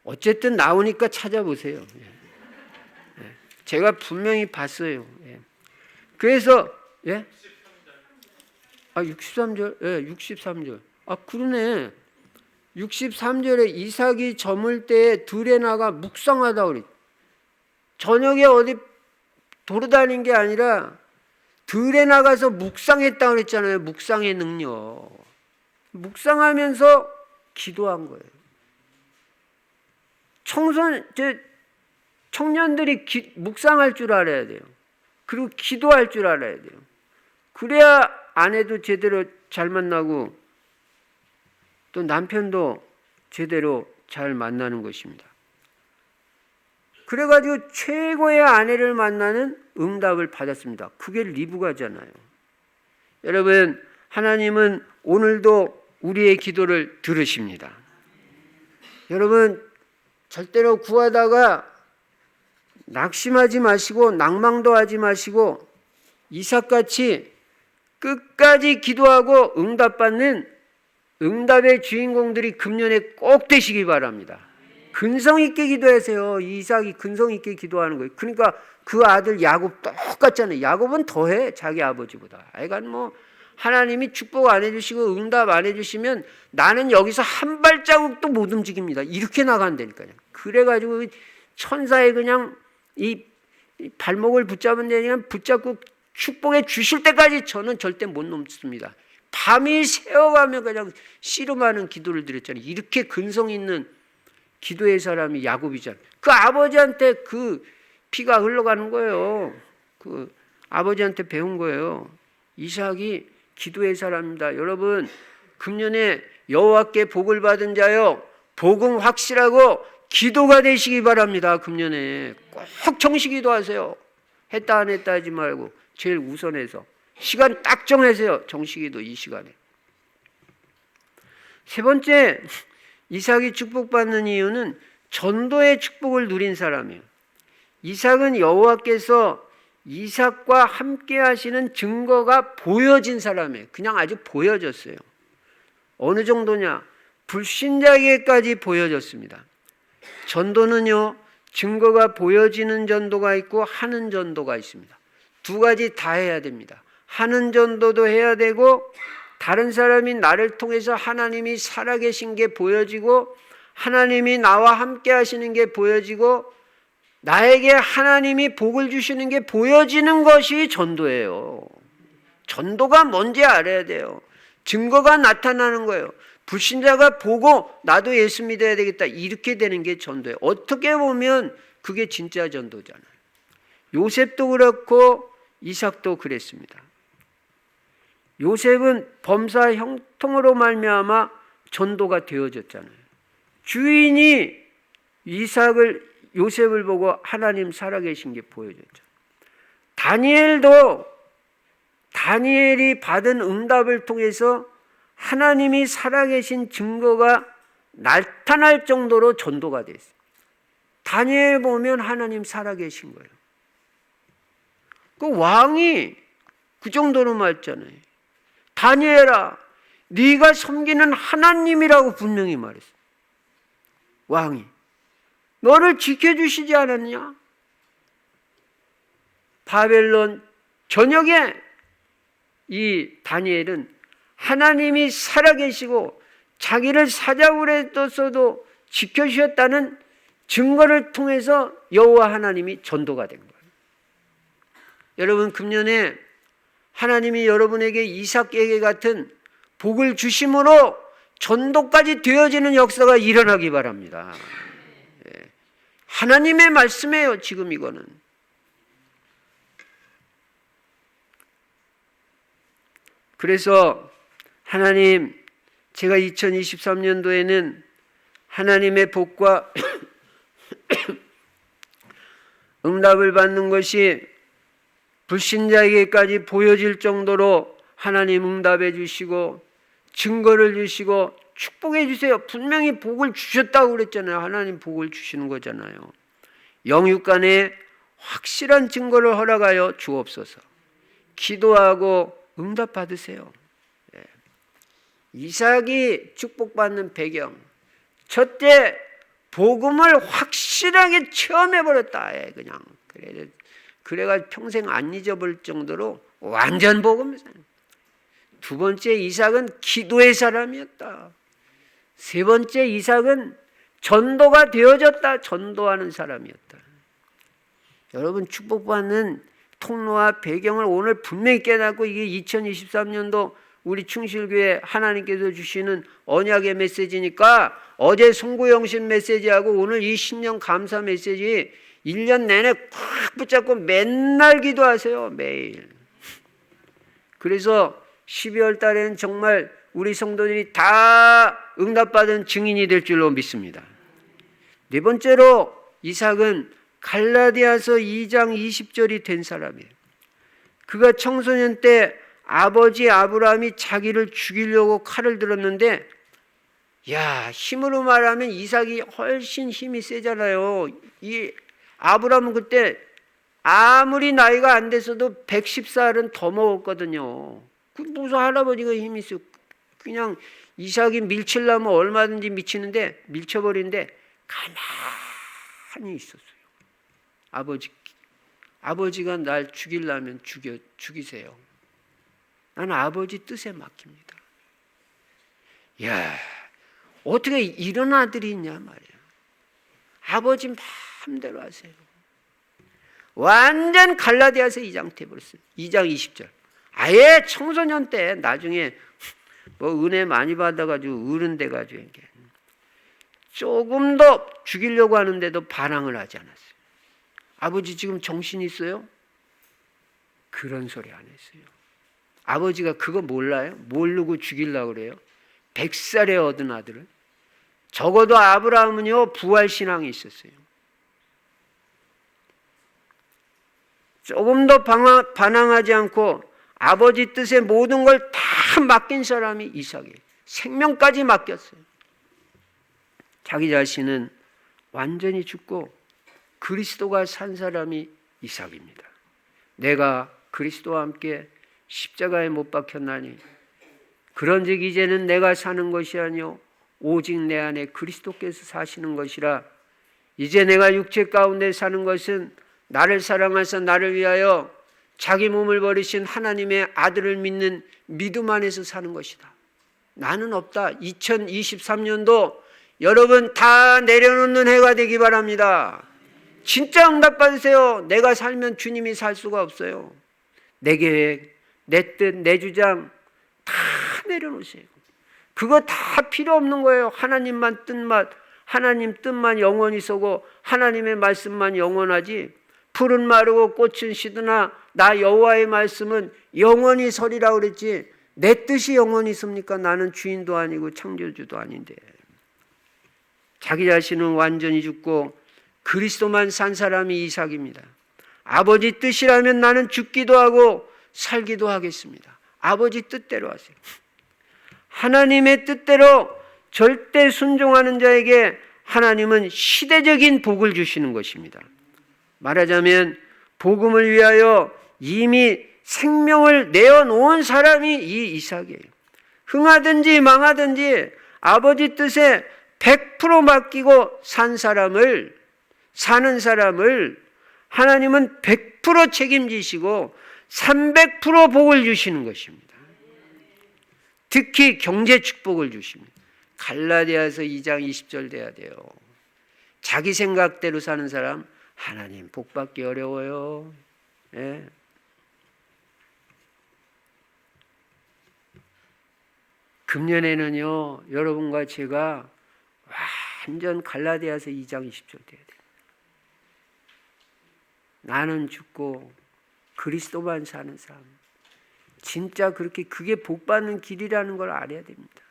어쨌든 나오니까 찾아보세요. 제가 분명히 봤어요. 그래서 63절, 63절. 그러네. 63절에 이삭이 저물 때에 들에 나가 묵상하다 그랬. 저녁에 어디 돌아다닌 게 아니라 들에 나가서 묵상했다 그랬잖아요. 묵상의 능력. 묵상하면서 기도한 거예요. 청년들이 묵상할 줄 알아야 돼요. 그리고 기도할 줄 알아야 돼요. 그래야 아내도 제대로 잘 만나고 또 남편도 제대로 잘 만나는 것입니다. 그래가지고 최고의 아내를 만나는 응답을 받았습니다. 그게 리브가잖아요. 여러분, 하나님은 오늘도 우리의 기도를 들으십니다. 여러분, 절대로 구하다가 낙심하지 마시고 낭망도 하지 마시고 이삭같이 끝까지 기도하고 응답받는 응답의 주인공들이 금년에 꼭 되시기 바랍니다. 근성 있게 기도하세요. 이삭이 근성 있게 기도하는 거예요. 그러니까 그 아들 야곱 똑같잖아요. 야곱은 더해 자기 아버지보다. 하여간 하나님이 축복 안 해주시고 응답 안 해주시면 나는 여기서 한 발자국도 못 움직입니다. 이렇게 나간다니까요. 그래가지고 천사의 그냥 이 발목을 붙잡은 데 그냥 붙잡고 축복해 주실 때까지 저는 절대 못 넘습니다. 밤이 새어가며 그냥 씨름하는 기도를 드렸잖아요. 이렇게 근성 있는 기도의 사람이 야곱이잖아요. 그 아버지한테 그 피가 흘러가는 거예요. 그 아버지한테 배운 거예요. 이삭이 기도의 사람입니다. 여러분, 금년에 여호와께 복을 받은 자요, 복음 확실하고 기도가 되시기 바랍니다. 금년에 꼭 정시기도 하세요. 했다 안 했다 하지 말고 제일 우선해서 시간 딱 정하세요. 정시기도 이 시간에. 세 번째, 이삭이 축복받는 이유는 전도의 축복을 누린 사람이에요. 이삭은 여호와께서 이삭과 함께 하시는 증거가 보여진 사람이에요. 그냥 아주 보여졌어요. 어느 정도냐? 불신자에게까지 보여졌습니다. 전도는요, 증거가 보여지는 전도가 있고 하는 전도가 있습니다. 두 가지 다 해야 됩니다. 하는 전도도 해야 되고 다른 사람이 나를 통해서 하나님이 살아계신 게 보여지고 하나님이 나와 함께 하시는 게 보여지고 나에게 하나님이 복을 주시는 게 보여지는 것이 전도예요. 전도가 뭔지 알아야 돼요. 증거가 나타나는 거예요. 불신자가 보고 나도 예수 믿어야 되겠다 이렇게 되는 게 전도예요. 어떻게 보면 그게 진짜 전도잖아요. 요셉도 그렇고 이삭도 그랬습니다. 요셉은 범사 형통으로 말미암아 전도가 되어졌잖아요. 주인이 요셉을 보고 하나님 살아계신 게 보여졌죠. 다니엘이 받은 응답을 통해서 하나님이 살아계신 증거가 나타날 정도로 전도가 됐어요. 다니엘 보면 하나님 살아계신 거예요. 그 왕이 그 정도로 말했잖아요. 다니엘아, 네가 섬기는 하나님이라고 분명히 말했어요. 왕이 너를 지켜주시지 않았냐? 바벨론 전역에 이 다니엘은 하나님이 살아계시고 자기를 사자굴에 했었어도 지켜주셨다는 증거를 통해서 여호와 하나님이 전도가 된 거예요. 여러분, 금년에 하나님이 여러분에게 이삭에게 같은 복을 주심으로 전도까지 되어지는 역사가 일어나기 바랍니다. 하나님의 말씀이에요, 지금 이거는. 그래서 하나님, 제가 2023년도에는 하나님의 복과 응답을 받는 것이 불신자에게까지 보여질 정도로 하나님 응답해 주시고 증거를 주시고 축복해 주세요. 분명히 복을 주셨다고 그랬잖아요. 하나님 복을 주시는 거잖아요. 영육간에 확실한 증거를 허락하여 주옵소서. 기도하고 응답 받으세요. 이삭이 축복받는 배경, 첫째, 복음을 확실하게 체험해버렸다. 그냥 그래가 평생 안 잊어버릴 정도로 완전 복음. 두 번째, 이삭은 기도의 사람이었다. 세 번째, 이삭은 전도가 되어졌다. 전도하는 사람이었다. 여러분, 축복받는 통로와 배경을 오늘 분명히 깨닫고, 이게 2023년도 우리 충실교회 하나님께서 주시는 언약의 메시지니까, 어제 송구영신 메시지하고 오늘 이 신년 감사 메시지 1년 내내 꽉 붙잡고 맨날 기도하세요. 매일. 그래서 12월 달에는 정말 우리 성도들이 다 응답받은 증인이 될 줄로 믿습니다. 네 번째로, 이삭은 갈라디아서 2장 20절이 된 사람이에요. 그가 청소년 때 아버지 아브라함이 자기를 죽이려고 칼을 들었는데, 힘으로 말하면 이삭이 훨씬 힘이 세잖아요. 이 아브라함은 그때 아무리 나이가 안 됐어도 110살은 더 먹었거든요. 그 무슨 할아버지가 힘이 있어. 그냥 이삭이 밀치려면 얼마든지 밀쳐버리는데 가만히 있었어요. 아버지가 날 죽이려면 죽이세요. 나는 아버지 뜻에 맡깁니다. 어떻게 이런 아들이 있냐 말이야. 아버지 마음대로 하세요. 완전 갈라디아서 2장 돼버렸어요. 2장 20절. 아예 청소년 때 나중에 은혜 많이 받아가지고 어른 돼가지고 이게 조금 더 죽이려고 하는데도 반항을 하지 않았어요. 아버지 지금 정신 있어요? 그런 소리 안 했어요. 아버지가 그거 몰라요? 모르고 죽이려고 그래요? 100살에 얻은 아들을. 적어도 아브라함은요, 부활신앙이 있었어요. 조금 더 반항하지 않고 아버지 뜻에 모든 걸 다 맡긴 사람이 이삭이에요. 생명까지 맡겼어요. 자기 자신은 완전히 죽고 그리스도가 산 사람이 이삭입니다. 내가 그리스도와 함께 십자가에 못 박혔나니 그런즉 이제는 내가 사는 것이 아니요 오직 내 안에 그리스도께서 사시는 것이라. 이제 내가 육체 가운데 사는 것은 나를 사랑하사 나를 위하여 자기 몸을 버리신 하나님의 아들을 믿는 믿음 안에서 사는 것이다. 나는 없다. 2023년도 여러분 다 내려놓는 해가 되기 바랍니다. 진짜 응답 받으세요. 내가 살면 주님이 살 수가 없어요. 내 계획, 내 뜻, 내 주장 다 내려놓으세요. 그거 다 필요 없는 거예요. 하나님 뜻만 영원히 서고 하나님의 말씀만 영원하지. 풀은 마르고 꽃은 시드나 나 여호와의 말씀은 영원히 서리라 그랬지. 내 뜻이 영원히 섭니까? 나는 주인도 아니고 창조주도 아닌데. 자기 자신은 완전히 죽고 그리스도만 산 사람이 이삭입니다. 아버지 뜻이라면 나는 죽기도 하고 살기도 하겠습니다. 아버지 뜻대로 하세요. 하나님의 뜻대로 절대 순종하는 자에게 하나님은 시대적인 복을 주시는 것입니다. 말하자면 복음을 위하여 이미 생명을 내어놓은 사람이 이 이삭이에요. 흥하든지 망하든지 아버지 뜻에 100% 맡기고 사는 사람을 하나님은 100% 책임지시고 300% 복을 주시는 것입니다. 특히 경제 축복을 주십니다. 갈라디아서 2장 20절 돼야 돼요. 자기 생각대로 사는 사람 하나님 복 받기 어려워요. 예. 금년에는요, 여러분과 제가 완전 갈라디아서 2장 20절 돼야 돼요. 나는 죽고 그리스도만 사는 삶. 진짜 그렇게 그게 복 받는 길이라는 걸 알아야 됩니다.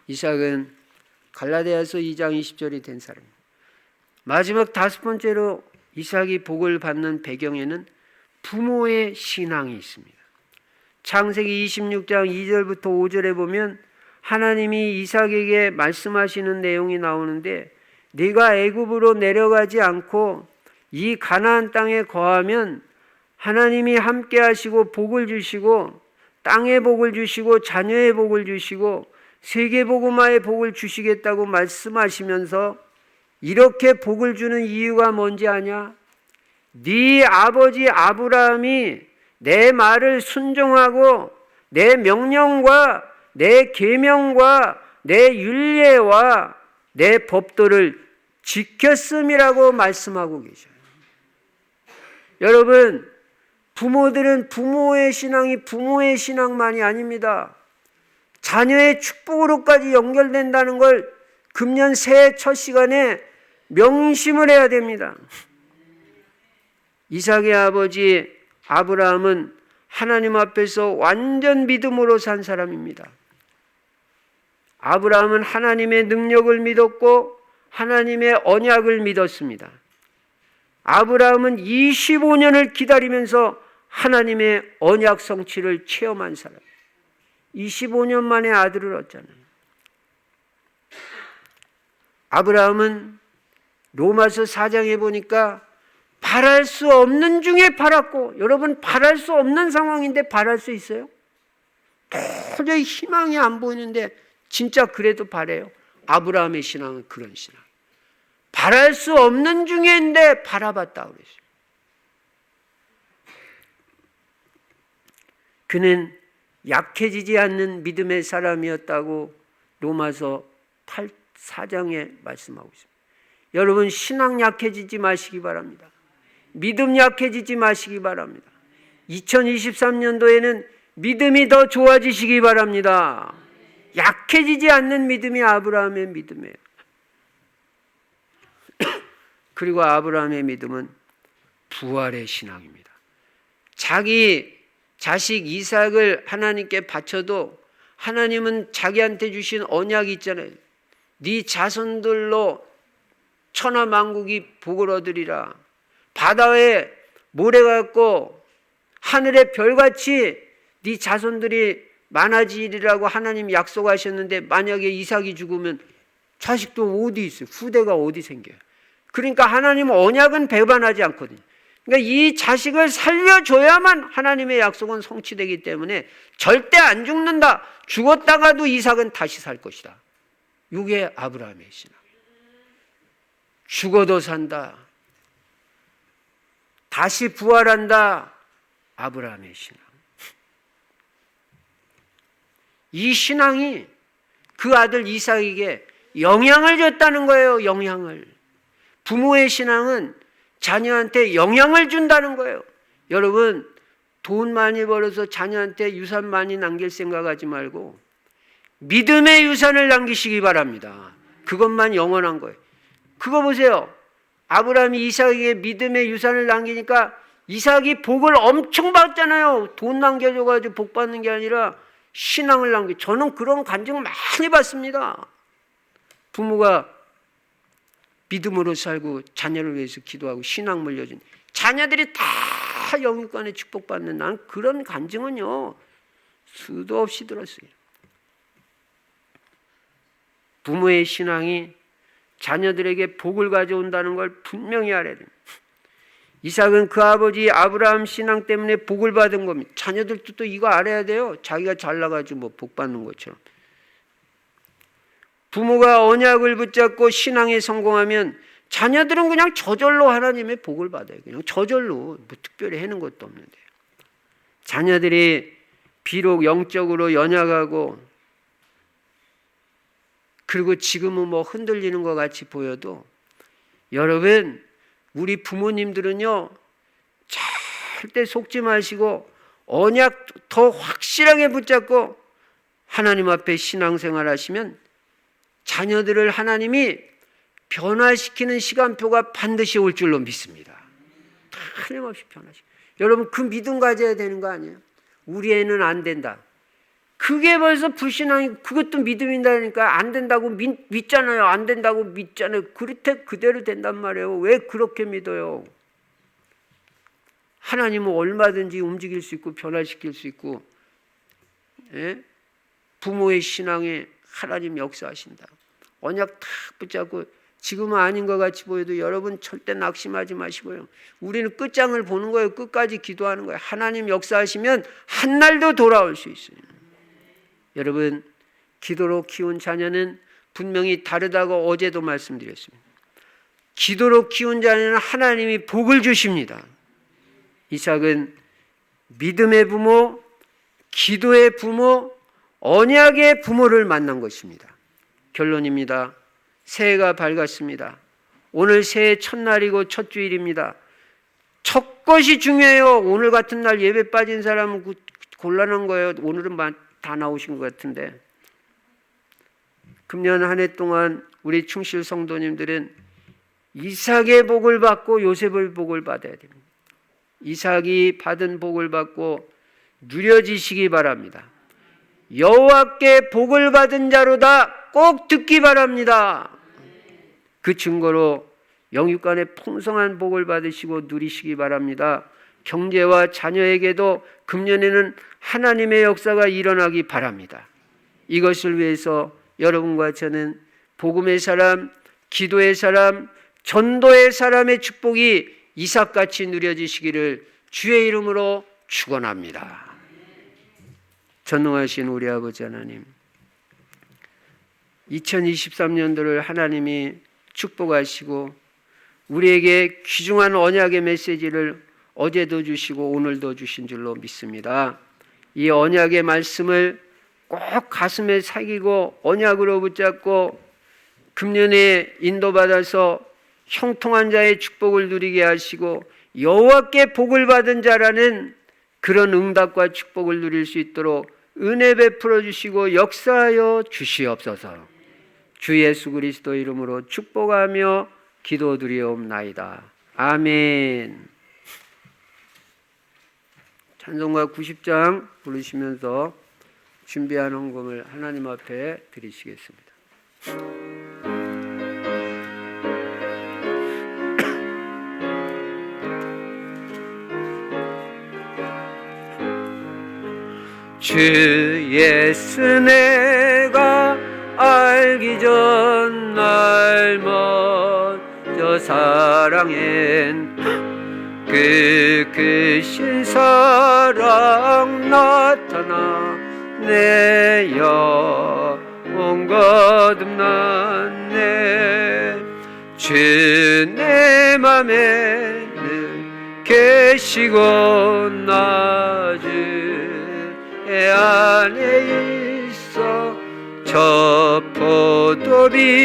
이삭은 갈라디아서 2장 20절이 된 사람입니다. 마지막 5번째로 이삭이 복을 받는 배경에는 부모의 신앙이 있습니다. 창세기 26장 2절부터 5절에 보면 하나님이 이삭에게 말씀하시는 내용이 나오는데 네가 애굽으로 내려가지 않고 이 가나안 땅에 거하면 하나님이 함께 하시고 복을 주시고 땅의 복을 주시고 자녀의 복을 주시고 세계복음화의 복을 주시겠다고 말씀하시면서 이렇게 복을 주는 이유가 뭔지 아냐? 네 아버지 아브라함이 내 말을 순종하고 내 명령과 내 계명과 내 율례와 내 법도를 지켰음이라고 말씀하고 계셔요. 여러분, 부모들은 부모의 신앙이 부모의 신앙만이 아닙니다. 자녀의 축복으로까지 연결된다는 걸 금년 새해 첫 시간에 명심을 해야 됩니다. 이삭의 아버지 아브라함은 하나님 앞에서 완전 믿음으로 산 사람입니다. 아브라함은 하나님의 능력을 믿었고 하나님의 언약을 믿었습니다. 아브라함은 25년을 기다리면서 하나님의 언약 성취를 체험한 사람. 25년 만에 아들을 얻잖아요. 아브라함은 로마서 4장에 보니까 바랄 수 없는 중에 바랐고, 여러분 바랄 수 없는 상황인데 바랄 수 있어요? 도저히 희망이 안 보이는데 진짜 그래도 바래요. 아브라함의 신앙은 그런 신앙. 바랄 수 없는 중에인데 바라봤다 그랬어요. 그는 약해지지 않는 믿음의 사람이었다고 로마서 4장에 말씀하고 있습니다. 여러분 신앙 약해지지 마시기 바랍니다. 믿음 약해지지 마시기 바랍니다. 2023년도에는 믿음이 더 좋아지시기 바랍니다. 약해지지 않는 믿음이 아브라함의 믿음이에요. 그리고 아브라함의 믿음은 부활의 신앙입니다. 자기 자식 이삭을 하나님께 바쳐도 하나님은 자기한테 주신 언약이 있잖아요. 네 자손들로 천하만국이 복을 얻으리라. 바다에 모래가 같고 하늘의 별같이 네 자손들이 많아지리라고 하나님 약속하셨는데 만약에 이삭이 죽으면 자식도 어디 있어요? 후대가 어디 생겨요? 그러니까 하나님은 언약은 배반하지 않거든요. 그러니까 이 자식을 살려줘야만 하나님의 약속은 성취되기 때문에 절대 안 죽는다. 죽었다가도 이삭은 다시 살 것이다. 이게 아브라함의 신앙. 죽어도 산다. 다시 부활한다. 아브라함의 신앙. 이 신앙이 그 아들 이삭에게 영향을 줬다는 거예요. 영향을. 부모의 신앙은 자녀한테 영향을 준다는 거예요. 여러분 돈 많이 벌어서 자녀한테 유산 많이 남길 생각하지 말고 믿음의 유산을 남기시기 바랍니다. 그것만 영원한 거예요. 그거 보세요. 아브라함이 이삭에게 믿음의 유산을 남기니까 이삭이 복을 엄청 받잖아요. 돈 남겨줘가지고 복 받는 게 아니라 신앙을 남겨. 저는 그런 간증을 많이 받습니다. 부모가 믿음으로 살고 자녀를 위해서 기도하고 신앙 물려준 자녀들이 다 영육간에 축복받는 난 그런 간증은요 수도 없이 들었어요. 부모의 신앙이 자녀들에게 복을 가져온다는 걸 분명히 알아야 됩니다. 이삭은 그 아버지 아브라함 신앙 때문에 복을 받은 겁니다. 자녀들도 또 이거 알아야 돼요. 자기가 잘나가지고 뭐 복 받는 것처럼. 부모가 언약을 붙잡고 신앙에 성공하면 자녀들은 그냥 저절로 하나님의 복을 받아요. 그냥 저절로 뭐 특별히 해는 것도 없는데. 자녀들이 비록 영적으로 연약하고 그리고 지금은 뭐 흔들리는 것 같이 보여도 여러분 우리 부모님들은요 절대 속지 마시고 언약 더 확실하게 붙잡고 하나님 앞에 신앙생활 하시면 자녀들을 하나님이 변화시키는 시간표가 반드시 올 줄로 믿습니다. 틀림없이 변화시켜. 여러분 그 믿음 가져야 되는 거 아니에요? 우리 애는 안 된다. 그게 벌써 불신앙이 그것도 믿음이다니까 안 된다고 믿잖아요. 안 된다고 믿잖아요. 그렇게 그대로 된단 말이에요. 왜 그렇게 믿어요? 하나님은 얼마든지 움직일 수 있고 변화시킬 수 있고 예? 부모의 신앙에 하나님 역사하신다. 언약 탁 붙잡고 지금은 아닌 것 같이 보여도 여러분 절대 낙심하지 마시고요. 우리는 끝장을 보는 거예요. 끝까지 기도하는 거예요. 하나님 역사하시면 한 날도 돌아올 수 있어요. 여러분 기도로 키운 자녀는 분명히 다르다고 어제도 말씀드렸습니다. 기도로 키운 자녀는 하나님이 복을 주십니다. 이삭은 믿음의 부모, 기도의 부모, 언약의 부모를 만난 것입니다. 결론입니다. 새해가 밝았습니다. 오늘 새해 첫날이고 첫 주일입니다. 첫 것이 중요해요. 오늘 같은 날 예배 빠진 사람은 곤란한 거예요. 오늘은 다 나오신 것 같은데. 금년 한 해 동안 우리 충실 성도님들은 이삭의 복을 받고 요셉의 복을 받아야 됩니다. 이삭이 받은 복을 받고 누려지시기 바랍니다. 여호와께 복을 받은 자로다 꼭 듣기 바랍니다. 그 증거로 영육간에 풍성한 복을 받으시고 누리시기 바랍니다. 경제와 자녀에게도 금년에는 하나님의 역사가 일어나기 바랍니다. 이것을 위해서 여러분과 저는 복음의 사람, 기도의 사람, 전도의 사람의 축복이 이삭같이 누려지시기를 주의 이름으로 축원합니다. 전능하신 우리 아버지 하나님, 2023년도를 하나님이 축복하시고 우리에게 귀중한 언약의 메시지를 어제도 주시고 오늘도 주신 줄로 믿습니다. 이 언약의 말씀을 꼭 가슴에 새기고 언약으로 붙잡고 금년에 인도받아서 형통한 자의 축복을 누리게 하시고 여호와께 복을 받은 자라는 그런 응답과 축복을 누릴 수 있도록 은혜 베풀어 주시고 역사하여 주시옵소서. 주 예수 그리스도 이름으로 축복하며 기도드리옵나이다. 아멘. 찬송가 90장 부르시면서 준비한 헌금을 하나님 앞에 드리시겠습니다. 주 예수 내가 알기 전 날 먼저 사랑한 그 크신 사랑 나타나 내 영혼 거듭났네. 주 내 맘에 늘 계시고 나 주 안에 있어 저 포도비유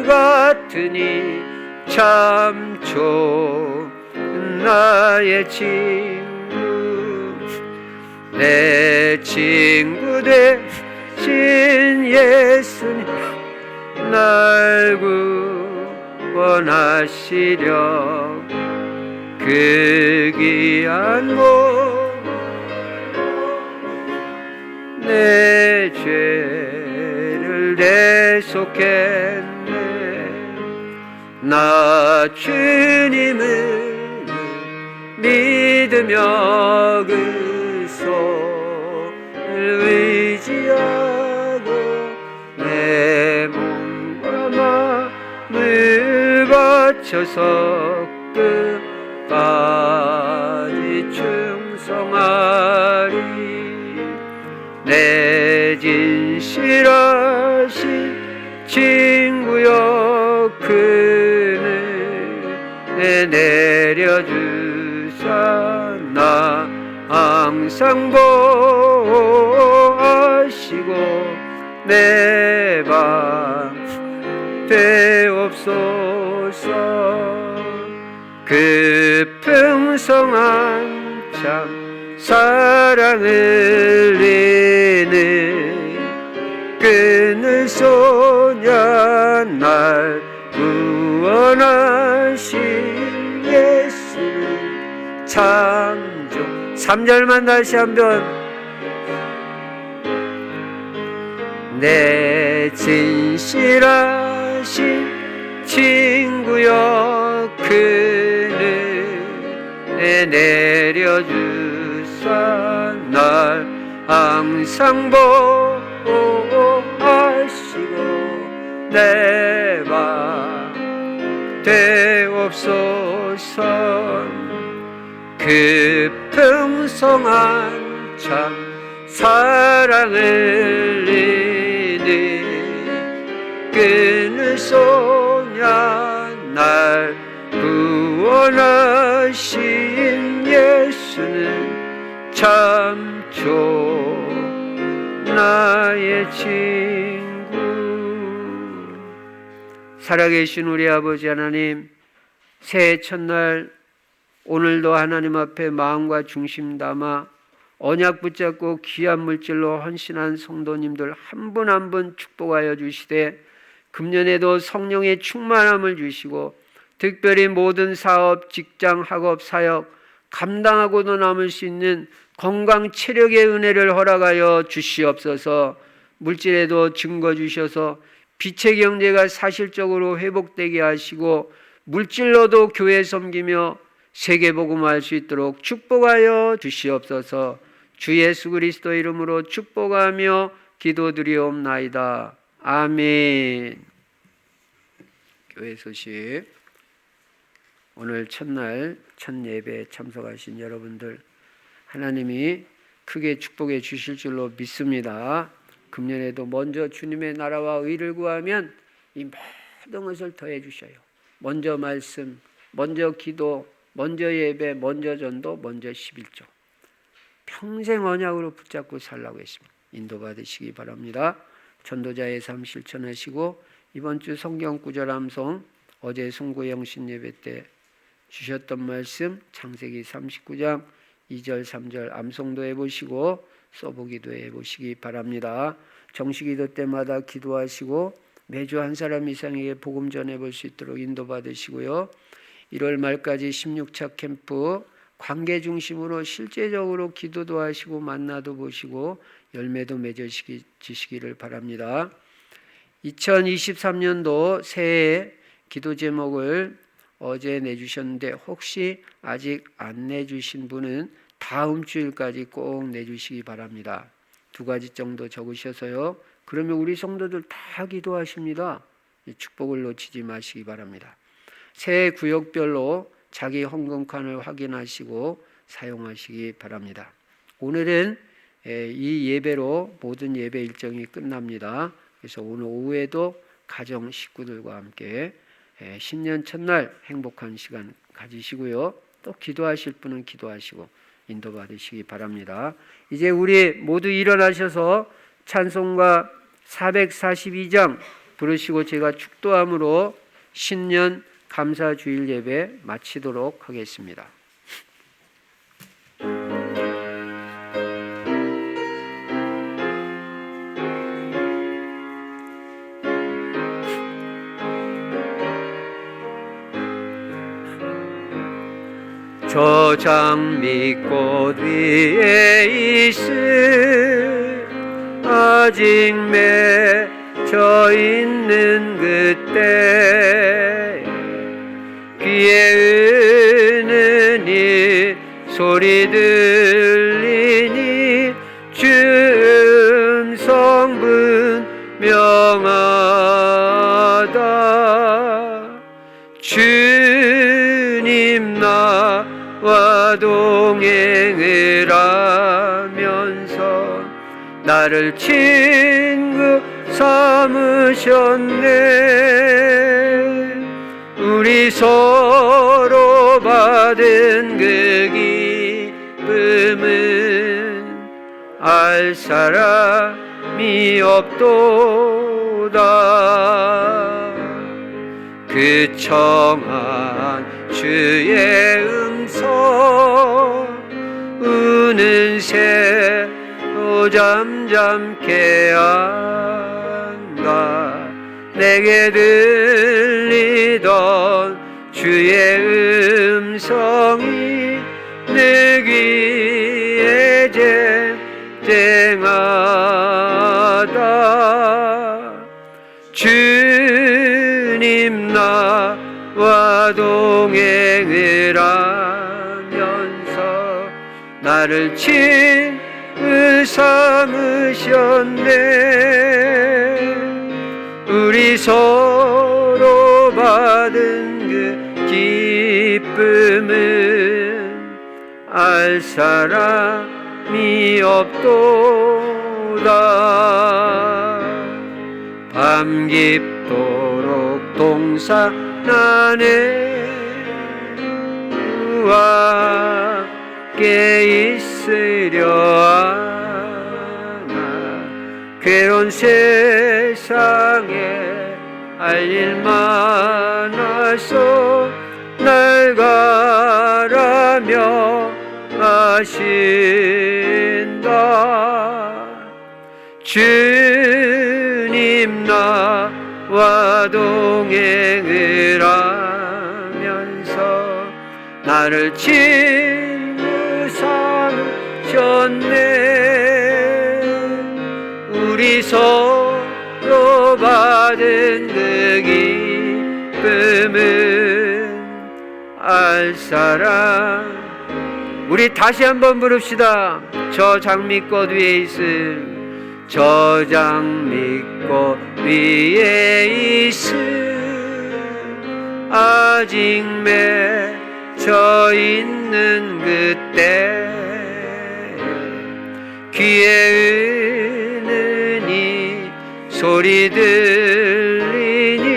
같으니 참 좋은 나의 친구. 내 친구 되신 예수님 날 구원하시려 그 귀한 몸 내 죄를 대속했네. 나 주님을 믿으며 그 손을 의지하고 내 바쳐서 끝까지 충성하리. 내 진실하신 친구여 그네 내려주사 나 항상 보호하시고 내 방 되옵소서. 그 풍성한 참 사랑을 이는 끈을 소냐 날 구원하신 예수 창조. 3절만 다시 한번. 내 진실하신 친구여 그네 내려주사 날 항상 보호하시고 내 방 되옵소서. 그 풍성한 참 사랑을 이는 끈을 소냐 날 구원하신 예수는 참초 나의 친구. 살아계신 우리 아버지 하나님, 새해 첫날 오늘도 하나님 앞에 마음과 중심 담아 언약 붙잡고 귀한 물질로 헌신한 성도님들 한 분 한 분 축복하여 주시되, 금년에도 성령의 충만함을 주시고 특별히 모든 사업, 직장, 학업, 사역 감당하고도 남을 수 있는 건강, 체력의 은혜를 허락하여 주시옵소서. 물질에도 증거 주셔서 빛의 경제가 사실적으로 회복되게 하시고 물질로도 교회 섬기며 세계복음할 수 있도록 축복하여 주시옵소서. 주 예수 그리스도 이름으로 축복하며 기도드리옵나이다. 아멘. 교회 소식. 오늘 첫날 첫 예배에 참석하신 여러분들 하나님이 크게 축복해 주실 줄로 믿습니다. 금년에도 먼저 주님의 나라와 의를 구하면 이 모든 것을 더해 주셔요. 먼저 말씀, 먼저 기도, 먼저 예배, 먼저 전도, 먼저 11조. 평생 언약으로 붙잡고 살라고 했습니다. 인도받으시기 바랍니다. 전도자의 삶 실천하시고 이번 주 성경 구절 암송, 어제 송구영신 예배 때 주셨던 말씀 창세기 39장 2절 3절 암송도 해보시고 써보기도 해보시기 바랍니다. 정식기도 때마다 기도하시고 매주 한 사람 이상에게 복음 전해볼 수 있도록 인도받으시고요. 1월 말까지 16차 캠프 관계 중심으로 실제적으로 기도도 하시고 만나도 보시고 열매도 맺으시기를 바랍니다. 2023년도 새해 기도 제목을 어제 내주셨는데 혹시 아직 안 내주신 분은 다음 주일까지 꼭 내주시기 바랍니다. 2가지 정도 적으셔서요. 그러면 우리 성도들 다 기도하십니다. 축복을 놓치지 마시기 바랍니다. 새해 구역별로 자기 헌금칸을 확인하시고 사용하시기 바랍니다. 오늘은 이 예배로 모든 예배 일정이 끝납니다. 그래서 오늘 오후에도 가정 식구들과 함께 신년 첫날 행복한 시간 가지시고요. 또 기도하실 분은 기도하시고 인도받으시기 바랍니다. 이제 우리 모두 일어나셔서 찬송가 442장 부르시고 제가 축도함으로 신년 감사주일 예배 마치도록 하겠습니다. 저 장미꽃 위에 있을 아직 맺혀 있는 그때 귀에 은은히 소리 들리니 주 음성 분명하다. 주 나를 친구 삼으셨네. 우리 서로 받은 그 기쁨은 알 사람이 없도다. 그 청한 주의 음성 우는 새도 잠잠케 한다. 내게 들리던 주의 음성이 내 귀에 쨍쨍하다. 주님 나와 동행을 하면서 나를 친구 삼으셨네. 우리 서로 받은 그 기쁨은 알 사람이 없도다. 밤 깊도록 동산 안에 주와 함께 있으려 하나. 괴로운 세상에 할 일 많아서 날 가라며 하신다. 주님 나와 동행을 하면서 나를 친구 삼으셨네. 우리 서로 받은 그 기쁨은 알 사람. 우리 다시 한번 부릅시다. 저 장미꽃 위에 있음, 저 장미꽃 위에 있음, 아직 맺혀 있는 그때 귀에 은은히 소리 들리니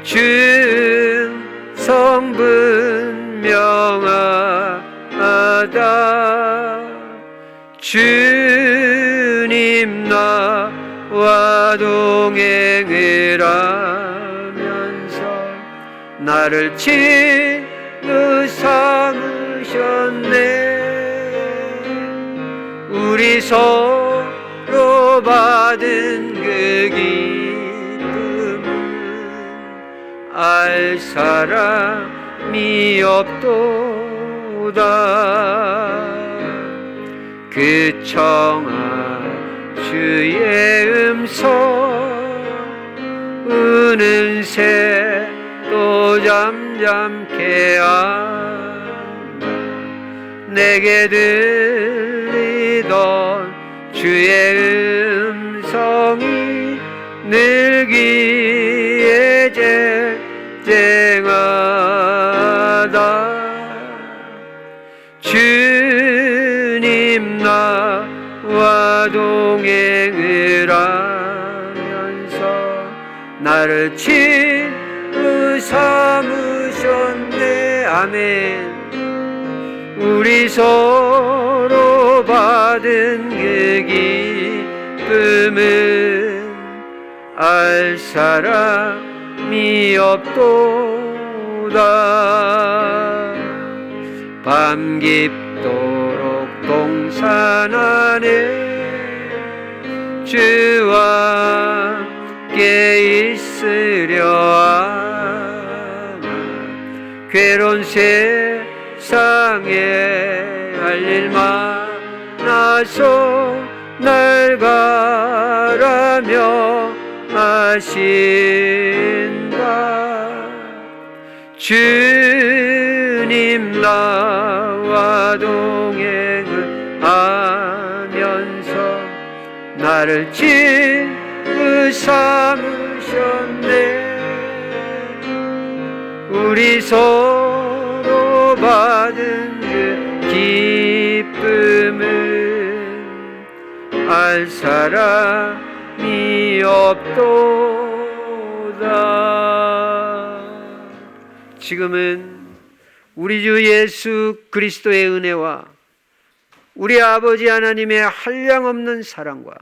주음성 분명하다. 주님 나와 동행을 하면서 나를 친구 삼으셨네. 우리 서로 받은 그 기쁨은 알 사람이 없도다. 그 청한 주의 음성 우는 새도 잠잠케 한다. 내게 들리던 주의 음성이 늘 귀에 쨍쨍하다. 주님 나와 동행을 하면서 나를 친구 삼으셨네. 아멘. 우리 서로 받은 그 기쁨은 알 사람이 없도다. 밤 깊도록 동산 안에 주와 함께 있으려 하나. 괴로운 세상에 할 일 많아서 날 가라며 하신다. 주님 나와 동행을 하면서 나를 친구 삼으셨네. 우리 서로 받은 그 기쁨은 알 사람이 없도다. 지금은 우리 주 예수 그리스도의 은혜와 우리 아버지 하나님의 한량없는 사랑과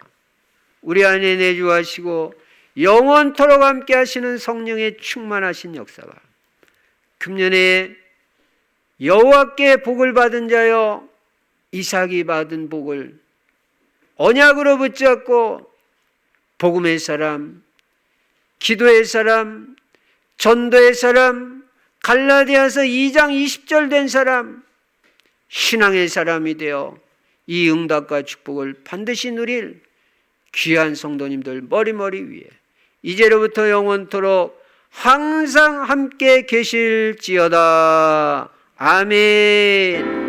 우리 안에 내주하시고 영원토록 함께 하시는 성령의 충만하신 역사가 금년에 여호와께 복을 받은 자여 이삭이 받은 복을 언약으로 붙잡고 복음의 사람, 기도의 사람, 전도의 사람, 갈라디아서 2장 20절 된 사람, 신앙의 사람이 되어 이 응답과 축복을 반드시 누릴 귀한 성도님들 머리머리 위에 이제로부터 영원토록 항상 함께 계실지어다. 아멘.